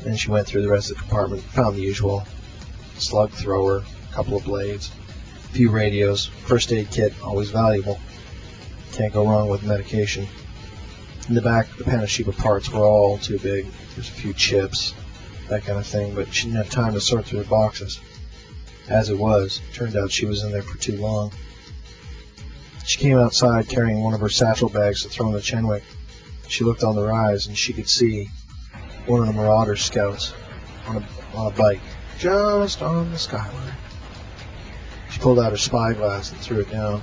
Then she went through the rest of the compartment, found the usual slug thrower, a couple of blades, a few radios, first aid kit, always valuable. Can't go wrong with medication. In the back, the Panasheba parts were all too big. There's a few chips, that kind of thing, but she didn't have time to sort through the boxes. As it was, turned out she was in there for too long. She came outside carrying one of her satchel bags to throw in the Chenwick. She looked on the rise, and she could see one of the Marauder scouts on a bike, just on the skyline. She pulled out her spyglass and threw it down.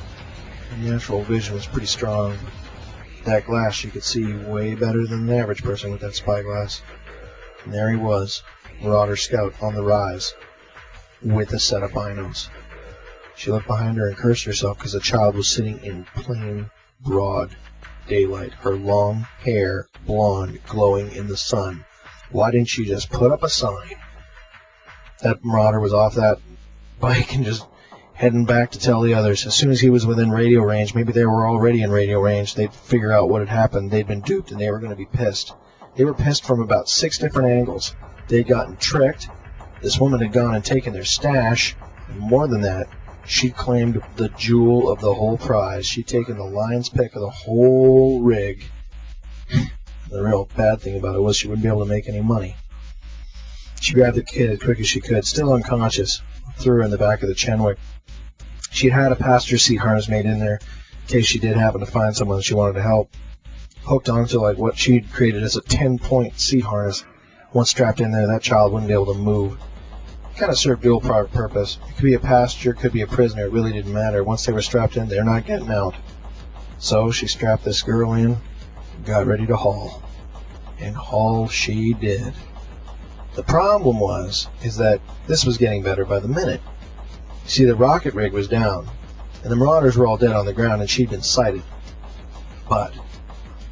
Her natural vision was pretty strong, but that glass she could see way better than the average person with that spyglass. And there he was, Marauder scout on the rise, with a set of binos. She looked behind her and cursed herself because the child was sitting in plain, broad daylight, her long hair, blonde, glowing in the sun. Why didn't she just put up a sign? That Marauder was off that bike and just heading back to tell the others. As soon as he was within radio range, maybe they were already in radio range, they'd figure out what had happened. They'd been duped, and they were going to be pissed. They were pissed from about 6 different angles. They'd gotten tricked. This woman had gone and taken their stash. And more than that, she claimed the jewel of the whole prize. She'd taken the lion's pick of the whole rig, The real bad thing about it was she wouldn't be able to make any money. She grabbed the kid as quick as she could, still unconscious, threw her in the back of the Chenwick. She'd had a passenger seat harness made in there in case she did happen to find someone she wanted to help. Hooked onto like what she'd created as a 10-point seat harness. Once strapped in there, that child wouldn't be able to move. Kind of served dual purpose. It could be a passenger, could be a prisoner. It really didn't matter. Once they were strapped in, they're not getting out. So she strapped this girl in, got ready to haul. And haul she did. The problem is that this was getting better by the minute. You see, the rocket rig was down, and the Marauders were all dead on the ground, and she'd been sighted. But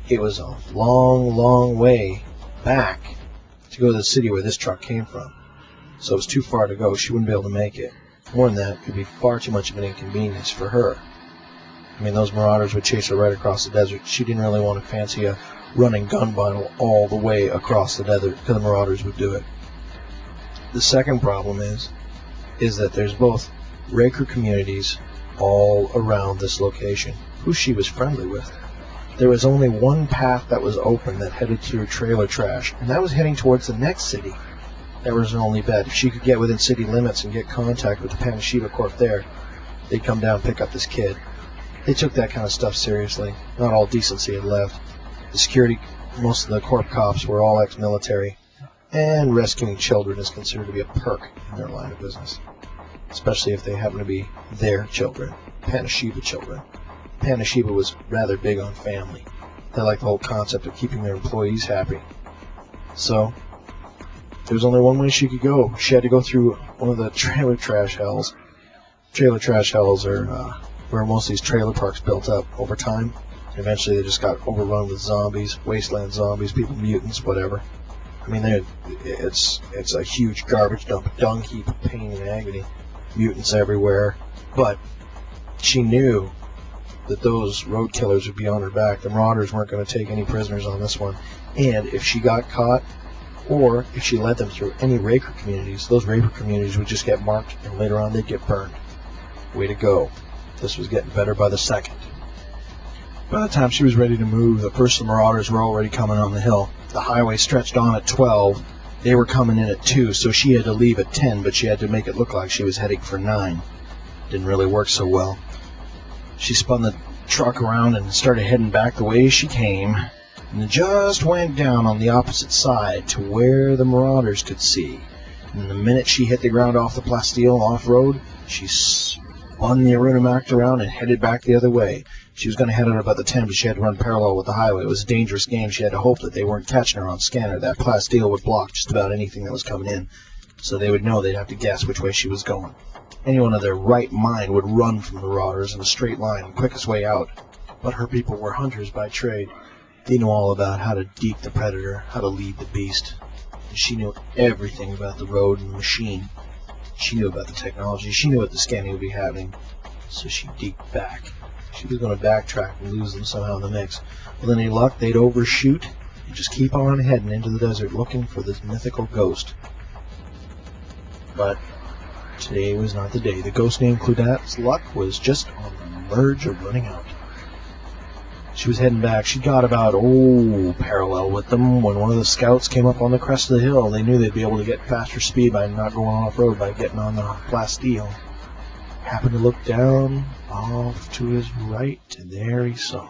it was a long, long way back to go to the city where this truck came from. So it was too far to go. She wouldn't be able to make it. More than that, it could be far too much of an inconvenience for her. I mean, those Marauders would chase her right across the desert. She didn't really want to fancy a running gun battle all the way across the desert, because the Marauders would do it. The second problem is that there's both Raker communities all around this location, who she was friendly with. There was only one path that was open that headed through trailer trash, and that was heading towards the next city. That was her only bet. If she could get within city limits and get contact with the Panashiva Corp there, they'd come down and pick up this kid. They took that kind of stuff seriously. Not all decency had left. The security, most of the Corp cops were all ex-military, and rescuing children is considered to be a perk in their line of business, especially if they happen to be their children, Panashiva children. Panashiva was rather big on family. They liked the whole concept of keeping their employees happy. So there was only one way she could go. She had to go through one of the trailer trash hells. Trailer trash hells are where most of these trailer parks built up over time. Eventually they just got overrun with zombies, wasteland zombies, people, mutants, whatever. I mean, it's a huge garbage dump, a dung heap of pain and agony. Mutants everywhere. But she knew that those road killers would be on her back. The Marauders weren't going to take any prisoners on this one. And if she got caught, or if she led them through any Raker communities, those Raker communities would just get marked, and later on they'd get burned. Way to go. This was getting better by the second. By the time she was ready to move, the first of the Marauders were already coming on the hill. The highway stretched on at 12. They were coming in at 2, so she had to leave at 10, but she had to make it look like she was heading for 9. Didn't really work so well. She spun the truck around and started heading back the way she came, and just went down on the opposite side to where the Marauders could see. And the minute she hit the ground off the Plasteel off-road, she spun the Arunomact around and headed back the other way. She was going to head out about the 10, but she had to run parallel with the highway. It was a dangerous game. She had to hope that they weren't catching her on scanner. That Plasteel would block just about anything that was coming in, so they would know they'd have to guess which way she was going. Anyone of their right mind would run from the Marauders in a straight line, quickest way out. But her people were hunters by trade. They knew all about how to deke the predator, how to lead the beast. And she knew everything about the road and the machine. She knew about the technology. She knew what the scanning would be happening. So she deked back. She was going to backtrack and lose them somehow in the mix. With any luck, they'd overshoot and just keep on heading into the desert looking for this mythical ghost. But today was not the day. The ghost named Claudette's luck was just on the verge of running out. She was heading back. She got about, parallel with them when one of the scouts came up on the crest of the hill. They knew they'd be able to get faster speed by not going off-road, by getting on the Plasteel. Happened to look down off to his right, and there he saw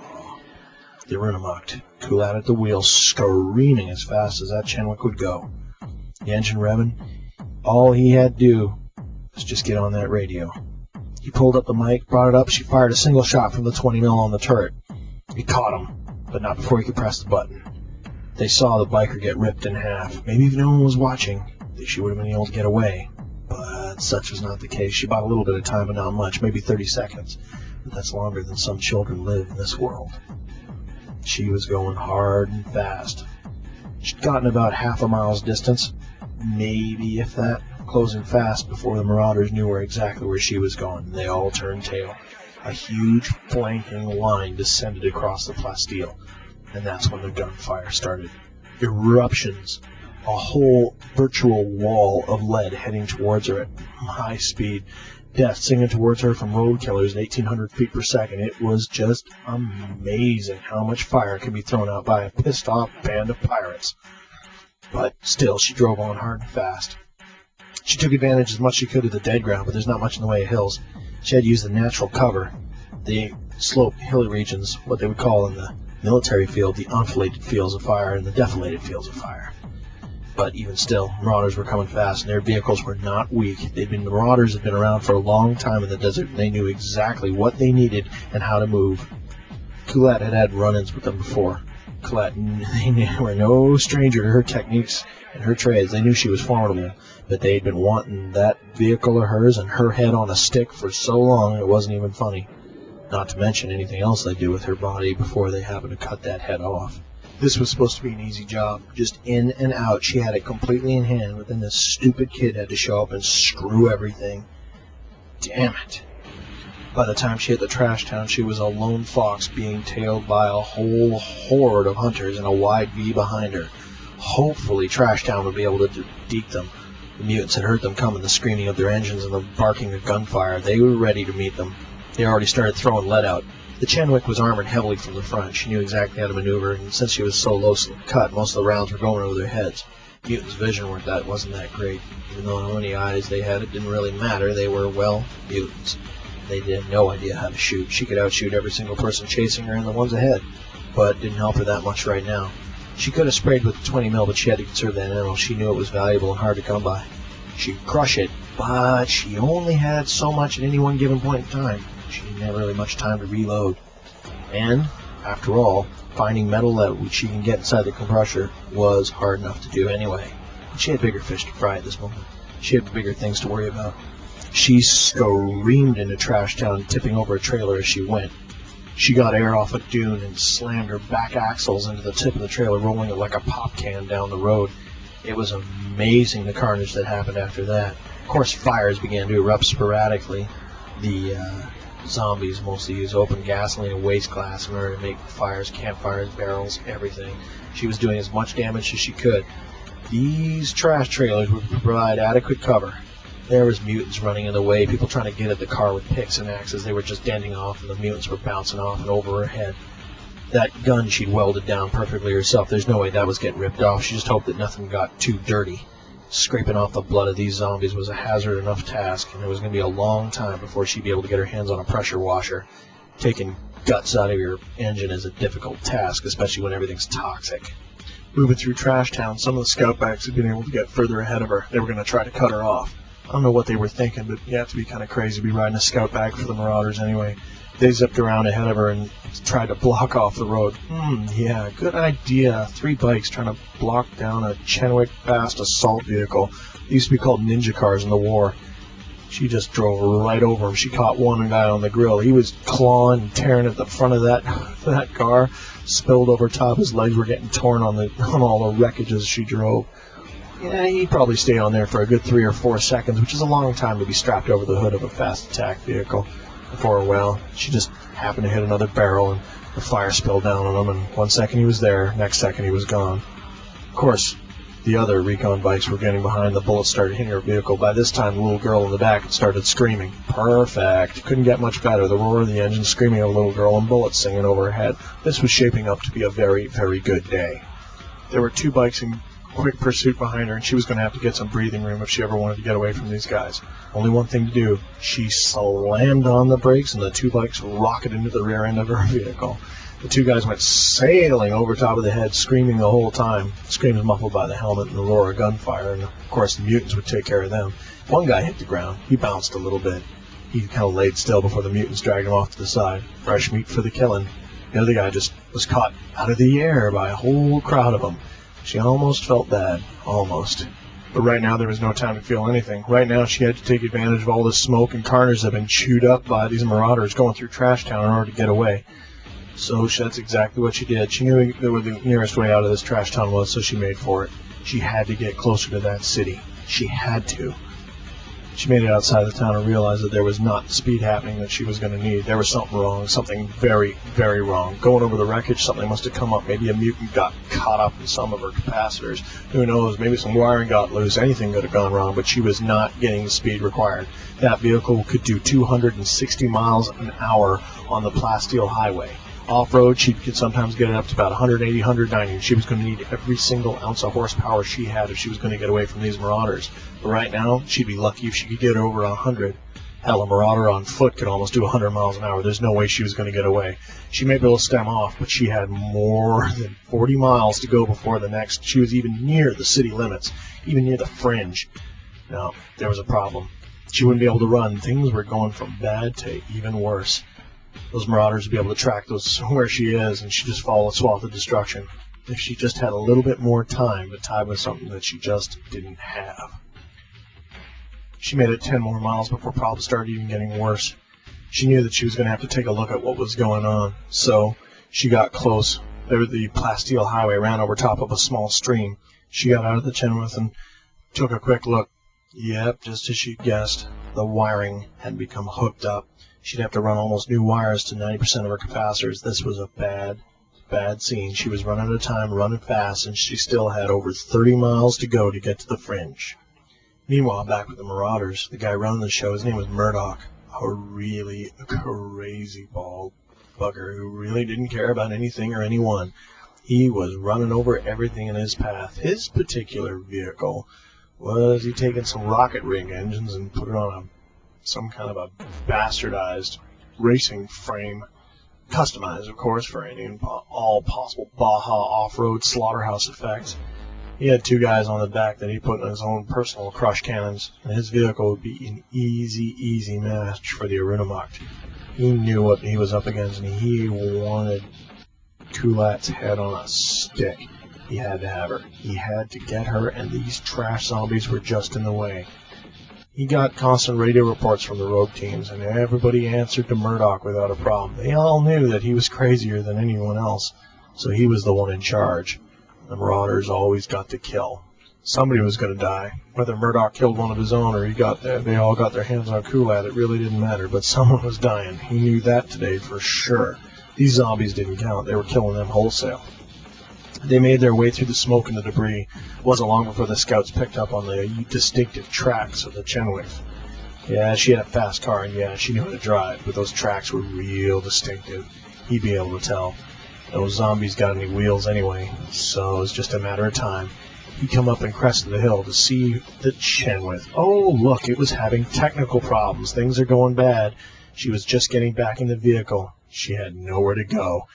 the Arunomact, cool out at the wheel, screaming as fast as that Chenwick would go. The engine revving. All he had to do was just get on that radio. He pulled up the mic, brought it up. She fired a single shot from the 20 mil on the turret. He caught him, but not before he could press the button. They saw the biker get ripped in half. Maybe if no one was watching, she would have been able to get away. But such was not the case. She bought a little bit of time, but not much, maybe 30 seconds. But that's longer than some children live in this world. She was going hard and fast. She'd gotten about half a mile's distance, maybe if that, closing fast before the Marauders knew exactly where she was going. They all turned tail. A huge flanking line descended across the Plasteel, and that's when the gunfire started. Eruptions a whole virtual wall of lead heading towards her at high speed. Death singing towards her from road killers at 1,800 feet per second. It was just amazing how much fire can be thrown out by a pissed-off band of pirates. But still, she drove on hard and fast. She took advantage as much as she could of the dead ground, but there's not much in the way of hills. She had to use the natural cover, the sloped, hilly regions, what they would call in the military field the enfiladed fields of fire and the defilated fields of fire. But even still, marauders were coming fast, and their vehicles were not weak. Marauders had been around for a long time in the desert, and they knew exactly what they needed and how to move. Colette had had run-ins with them before. Colette, they were no stranger to her techniques and her trades. They knew she was formidable, but they'd been wanting that vehicle of hers and her head on a stick for so long it wasn't even funny. Not to mention anything else they do with her body before they happen to cut that head off. This was supposed to be an easy job, just in and out. She had it completely in hand, but then this stupid kid had to show up and screw everything. Damn it. By the time she hit the trash town, she was a lone fox being tailed by a whole horde of hunters in a wide V behind her. Hopefully Trash Town would be able to deke them. The mutants had heard them coming, the screaming of their engines and the barking of gunfire. They were ready to meet them. They already started throwing lead out. The Chenwick was armored heavily from the front. She knew exactly how to maneuver, and since she was so low cut, most of the rounds were going over their heads. Mutants' vision wasn't that great. Even though how many eyes they had, it didn't really matter. They were, well, mutants. They had no idea how to shoot. She could outshoot every single person chasing her and the ones ahead, but it didn't help her that much right now. She could have sprayed with the 20 mil, but she had to conserve that ammo. She knew it was valuable and hard to come by. She'd crush it, but she only had so much at any one given point in time. She didn't have really much time to reload. And, after all, finding metal that she can get inside the compressor was hard enough to do anyway. But she had bigger fish to fry at this moment. She had bigger things to worry about. She screamed into Trash Town, tipping over a trailer as she went. She got air off a dune and slammed her back axles into the tip of the trailer, rolling it like a pop can down the road. It was amazing the carnage that happened after that. Of course, fires began to erupt sporadically. The zombies mostly use open gasoline and waste glass in order to make fires, campfires, barrels, everything. She was doing as much damage as she could. These trash trailers would provide adequate cover. There was mutants running in the way, people trying to get at the car with picks and axes. They were just denting off, and the mutants were bouncing off and over her head. That gun she'd welded down perfectly herself. There's no way that was getting ripped off. She just hoped that nothing got too dirty. Scraping off the blood of these zombies was a hazard enough task, and it was going to be a long time before she'd be able to get her hands on a pressure washer. Taking guts out of your engine is a difficult task, especially when everything's toxic. Moving through Trash Town, some of the scout backs had been able to get further ahead of her. They were going to try to cut her off. I don't know what they were thinking, but you have to be kind of crazy to be riding a scout bag for the Marauders anyway. They zipped around ahead of her and tried to block off the road. Yeah, good idea. 3 bikes trying to block down a Chenwick fast assault vehicle. They used to be called ninja cars in the war. She just drove right over him. She caught one guy on the grill. He was clawing and tearing at the front of that car. Spilled over top. His legs were getting torn on all the wreckage as she drove. Yeah, he probably stayed on there for a good 3 or 4 seconds, which is a long time to be strapped over the hood of a fast attack vehicle. Before, well, she just happened to hit another barrel, and the fire spilled down on him, and 1 second he was there, next second he was gone. Of course, the other recon bikes were getting behind. The bullets started hitting her vehicle. By this time, the little girl in the back had started screaming. Perfect. Couldn't get much better. The roar of the engine screaming at a little girl and bullets singing over her head. This was shaping up to be a very, very good day. There were 2 bikes in quick pursuit behind her, and she was going to have to get some breathing room if she ever wanted to get away from these guys. Only one thing to do. She slammed on the brakes, and the 2 bikes rocketed into the rear end of her vehicle. The 2 guys went sailing over top of the head, screaming the whole time. Screams muffled by the helmet and the roar of gunfire, and of course the mutants would take care of them. One guy hit the ground. He bounced a little bit. He kind of laid still before the mutants dragged him off to the side. Fresh meat for the killing. The other guy just was caught out of the air by a whole crowd of them. She almost felt bad. Almost. But right now there was no time to feel anything. Right now she had to take advantage of all the smoke and carnage that had been chewed up by these marauders going through Trash Town in order to get away. So that's exactly what she did. She knew where the nearest way out of this Trash Town was, so she made for it. She had to get closer to that city. She had to. She made it outside the town and realized that there was not the speed happening that she was going to need. There was something wrong, something very, very wrong. Going over the wreckage, something must have come up. Maybe a mutant got caught up in some of her capacitors. Who knows? Maybe some wiring got loose. Anything could have gone wrong, but she was not getting the speed required. That vehicle could do 260 miles an hour on the Plasteel Highway. Off-road, she could sometimes get it up to about 180, 190. She was going to need every single ounce of horsepower she had if she was going to get away from these marauders. But right now, she'd be lucky if she could get over 100. Hell, a marauder on foot could almost do 100 miles an hour. There's no way she was going to get away. She may be able to stem off, but she had more than 40 miles to go before the next. She was even near the city limits, even near the fringe. Now, there was a problem. She wouldn't be able to run. Things were going from bad to even worse. Those marauders would be able to track those where she is, and she'd just follow a swath of destruction. If she just had a little bit more time, but time was something that she just didn't have. She made it 10 more miles before problems started even getting worse. She knew that she was going to have to take a look at what was going on, so she got close. The Plasteel Highway ran over top of a small stream. She got out of the Chenoweth and took a quick look. Yep, just as she'd guessed, the wiring had become hooked up. She'd have to run almost new wires to 90% of her capacitors. This was a bad, bad scene. She was running out of time, running fast, and she still had over 30 miles to go to get to the fringe. Meanwhile, back with the marauders, the guy running the show, his name was Murdoch, a really crazy bald bugger who really didn't care about anything or anyone. He was running over everything in his path. His particular vehicle was he'd taken some rocket rig engines and put it on some kind of a bastardized racing frame, customized, of course, for any and all possible Baja off-road slaughterhouse effects. He had two guys on the back that he put in his own personal crush cannons, and his vehicle would be an easy match for the Arunamuct. He knew what he was up against, and he wanted Kulat's head on a stick. He had to have her. He had to get her, and these trash zombies were just in the way. He got constant radio reports from the rogue teams, and everybody answered to Murdoch without a problem. They all knew that he was crazier than anyone else, so he was the one in charge. The marauders always got to kill. Somebody was going to die. Whether Murdoch killed one of his own or they all got their hands on Kulat, it really didn't matter, but someone was dying. He knew that today for sure. These zombies didn't count. They were killing them wholesale. They made their way through the smoke and the debris. It wasn't long before the scouts picked up on the distinctive tracks of the Chenoweth. Yeah, she had a fast car, and yeah, she knew how to drive, but those tracks were real distinctive. He'd be able to tell. Those zombies got any wheels anyway, so it was just a matter of time. He'd come up and crested the hill to see the Chenoweth. Oh, look, it was having technical problems. Things are going bad. She was just getting back in the vehicle. She had nowhere to go.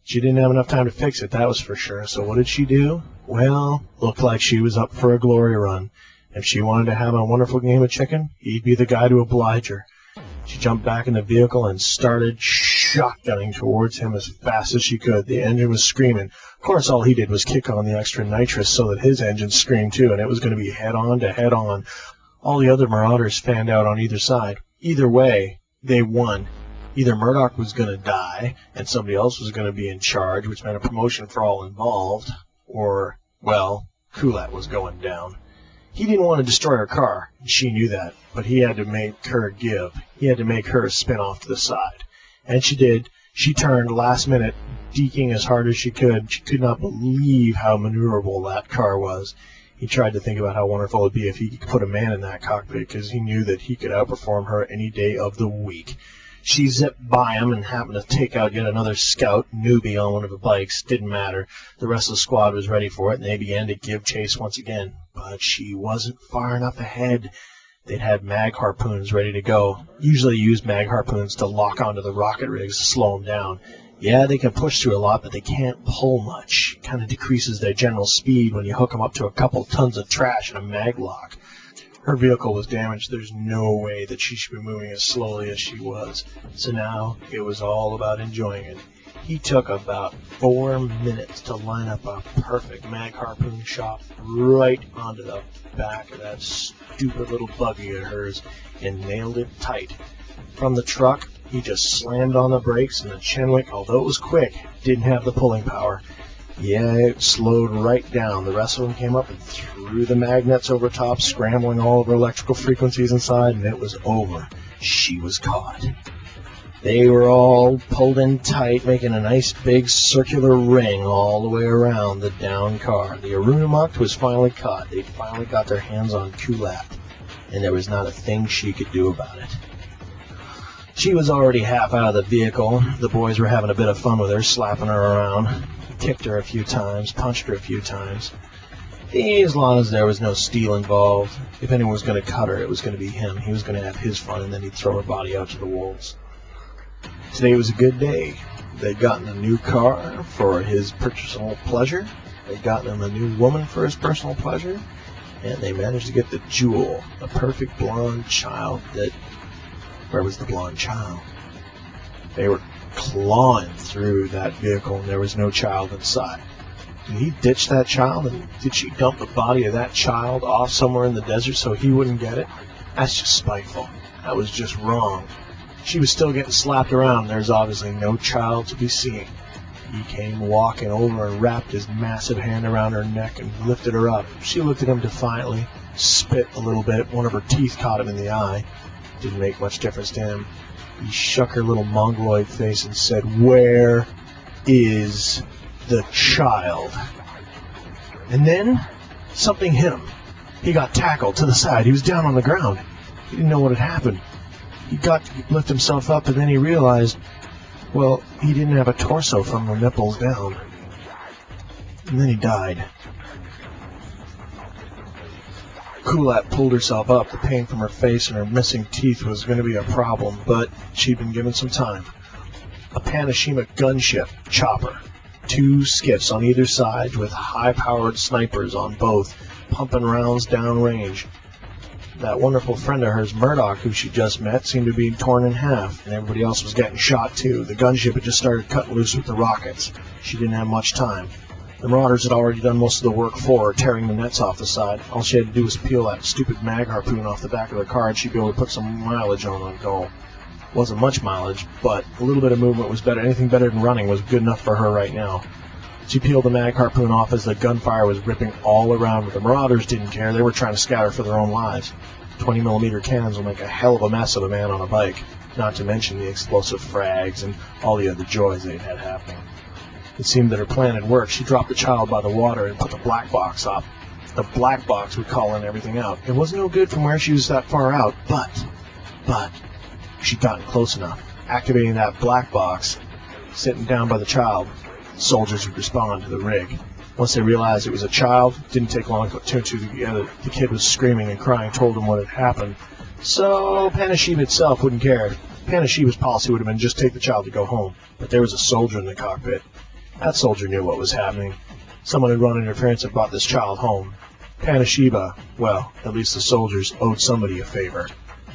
She didn't have enough time to fix it, that was for sure. So what did she do? Well, looked like she was up for a glory run. If she wanted to have a wonderful game of chicken, he'd be the guy to oblige her. She jumped back in the vehicle and started shotgunning towards him as fast as she could. The engine was screaming. Of course, all he did was kick on the extra nitrous so that his engine screamed too, and it was going to be head-on to head-on. All the other marauders fanned out on either side. Either way, they won. Either Murdoch was going to die, and somebody else was going to be in charge, which meant a promotion for all involved, or, well, Kulat was going down. He didn't want to destroy her car, and she knew that, but he had to make her give. He had to make her spin off to the side. And she did. She turned last minute, deking as hard as she could. She could not believe how maneuverable that car was. He tried to think about how wonderful it would be if he could put a man in that cockpit, because he knew that he could outperform her any day of the week. She zipped by him and happened to take out yet another scout, newbie on one of the bikes. Didn't matter. The rest of the squad was ready for it, and they began to give chase once again. But she wasn't far enough ahead. They'd had mag harpoons ready to go. Usually use mag harpoons to lock onto the rocket rigs to slow them down. Yeah, they can push through a lot, but they can't pull much. It kind of decreases their general speed when you hook them up to a couple tons of trash in a mag lock. Her vehicle was damaged. There's no way that she should be moving as slowly as she was. So now it was all about enjoying it. He took about 4 minutes to line up a perfect mag harpoon shot right onto the back of that stupid little buggy of hers and nailed it tight. From the truck, he just slammed on the brakes, and the Chenoweth, although it was quick, didn't have the pulling power. Yeah, it slowed right down. The rest of them came up and threw the magnets over top, scrambling all over electrical frequencies inside, and it was over. She was caught. They were all pulled in tight, making a nice big circular ring all the way around the down car. The Arunamakt was finally caught. They finally got their hands on Kulat, and there was not a thing she could do about it. She was already half out of the vehicle. The boys were having a bit of fun with her, slapping her around. Kicked her a few times, punched her a few times. As long as there was no steel involved, if anyone was going to cut her, it was going to be him. He was going to have his fun, and then he'd throw her body out to the wolves. Today was a good day. They'd gotten a new car for his personal pleasure. They'd gotten him a new woman for his personal pleasure. And they managed to get the jewel, a perfect blonde child that... Where was the blonde child? They were clawing through that vehicle, and there was no child inside. Did he ditch that child, and did she dump the body of that child off somewhere in the desert so he wouldn't get it? That's just spiteful. That was just wrong. She was still getting slapped around, and there's obviously no child to be seen. He came walking over and wrapped his massive hand around her neck and lifted her up. She looked at him defiantly, spit a little bit. One of her teeth caught him in the eye. Didn't make much difference to him. He shook her little mongoloid face and said, "Where is the child?" And then something hit him. He got tackled to the side. He was down on the ground. He didn't know what had happened. He got to lift himself up, and then he realized, well, he didn't have a torso from the nipples down. And then he died. Kulat pulled herself up. The pain from her face and her missing teeth was going to be a problem, but she'd been given some time. A Panashima gunship chopper, 2 skiffs on either side with high-powered snipers on both, pumping rounds downrange. That wonderful friend of hers, Murdoch, who she just met, seemed to be torn in half, and everybody else was getting shot too. The gunship had just started cutting loose with the rockets. She didn't have much time. The Marauders had already done most of the work for her, tearing the nets off the side. All she had to do was peel that stupid mag harpoon off the back of the car, and she'd be able to put some mileage on goal. Wasn't much mileage, but a little bit of movement was better. Anything better than running was good enough for her right now. She peeled the mag harpoon off as the gunfire was ripping all around, but the Marauders didn't care. They were trying to scatter for their own lives. 20mm cannons will make a hell of a mess of a man on a bike, not to mention the explosive frags and all the other joys they'd had happening. It seemed that her plan had worked. She dropped the child by the water and put the black box up. The black box would call in everything out. It wasn't no good from where she was that far out, but she'd gotten close enough. Activating that black box, sitting down by the child, soldiers would respond to the rig. Once they realized it was a child, it didn't take long to turn to the kid was screaming and crying, told them what had happened. So Panashima itself wouldn't care. Panashima's policy would have been just take the child to go home. But there was a soldier in the cockpit. That soldier knew what was happening. Someone had run interference and brought this child home. Panashima, well, at least the soldiers owed somebody a favor.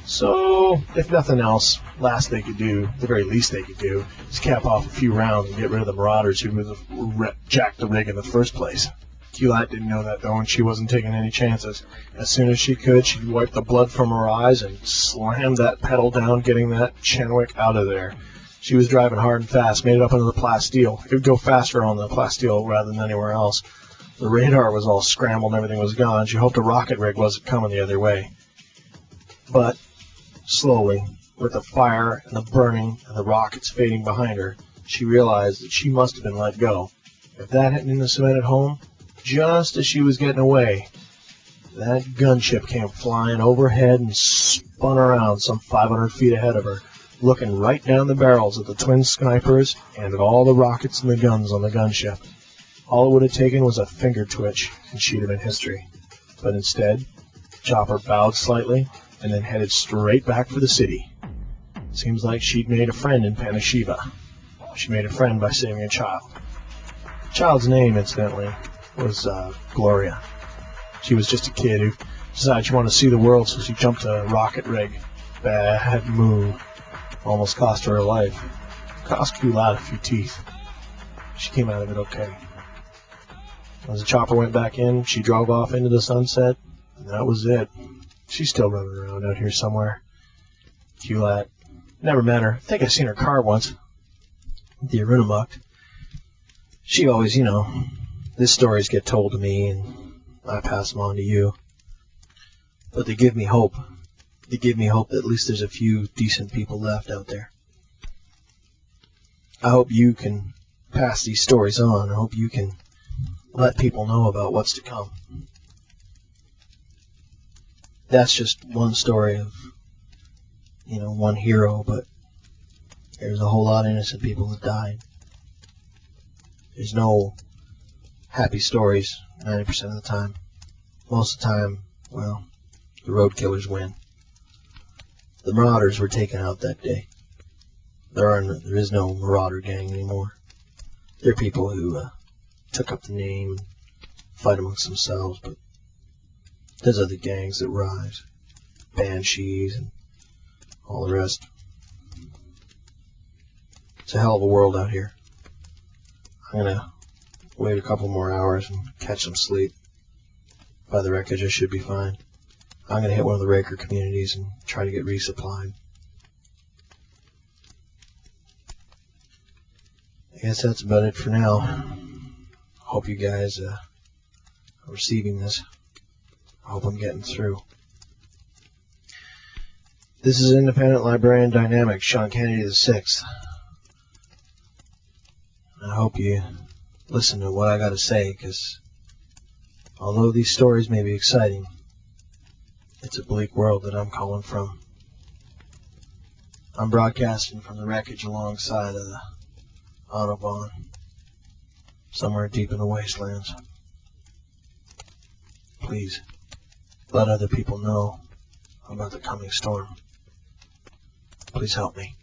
So, if nothing else, the very least they could do, is cap off a few rounds and get rid of the Marauders who jacked the rig in the first place. Kulat didn't know that, though, and she wasn't taking any chances. As soon as she could, she'd wipe the blood from her eyes and slam that pedal down, getting that Chenwick out of there. She was driving hard and fast, made it up into the Plasteel. It would go faster on the Plasteel rather than anywhere else. The radar was all scrambled and everything was gone. She hoped a rocket rig wasn't coming the other way. But slowly, with the fire and the burning and the rockets fading behind her, she realized that she must have been let go. If that hadn't been cemented home, just as she was getting away, that gunship came flying overhead and spun around some 500 feet ahead of her, looking right down the barrels of the twin snipers and at all the rockets and the guns on the gunship. All it would have taken was a finger twitch, and she'd have been history. But instead, Chopper bowed slightly and then headed straight back for the city. Seems like she'd made a friend in Panashima. She made a friend by saving a child. The child's name, incidentally, was Gloria. She was just a kid who decided she wanted to see the world, so she jumped a rocket rig. Bad move. Almost cost her life. Cost Kulat a few teeth. She came out of it okay. As the chopper went back in, she drove off into the sunset, and that was it. She's still running around out here somewhere. Kulat. Never met her. I think I've seen her car once. The Arunamakt. she always, these stories get told to me and I pass them on to you. But they give me hope. They give me hope that at least there's a few decent people left out there. I hope you can pass these stories on. I hope you can let people know about what's to come. That's just one story of, one hero, but there's a whole lot of innocent people that died. There's no happy stories 90% of the time. Most of the time, well, the road killers win. The marauders were taken out that day. There is no marauder gang anymore. They're people who took up the name, fight amongst themselves, but there's other gangs that rise. Banshees and all the rest. It's a hell of a world out here. I'm going to wait a couple more hours and catch some sleep. By the wreckage, I should be fine. I'm going to hit one of the Raker communities and try to get resupplied. I guess that's about it for now. Hope you guys are receiving this. I hope I'm getting through. This is Independent Librarian Dynamics, Sean Kennedy VI. I hope you listen to what I got to say, because although these stories may be exciting, it's a bleak world that I'm calling from. I'm broadcasting from the wreckage alongside of the Autobahn, somewhere deep in the wastelands. Please, let other people know about the coming storm. Please help me.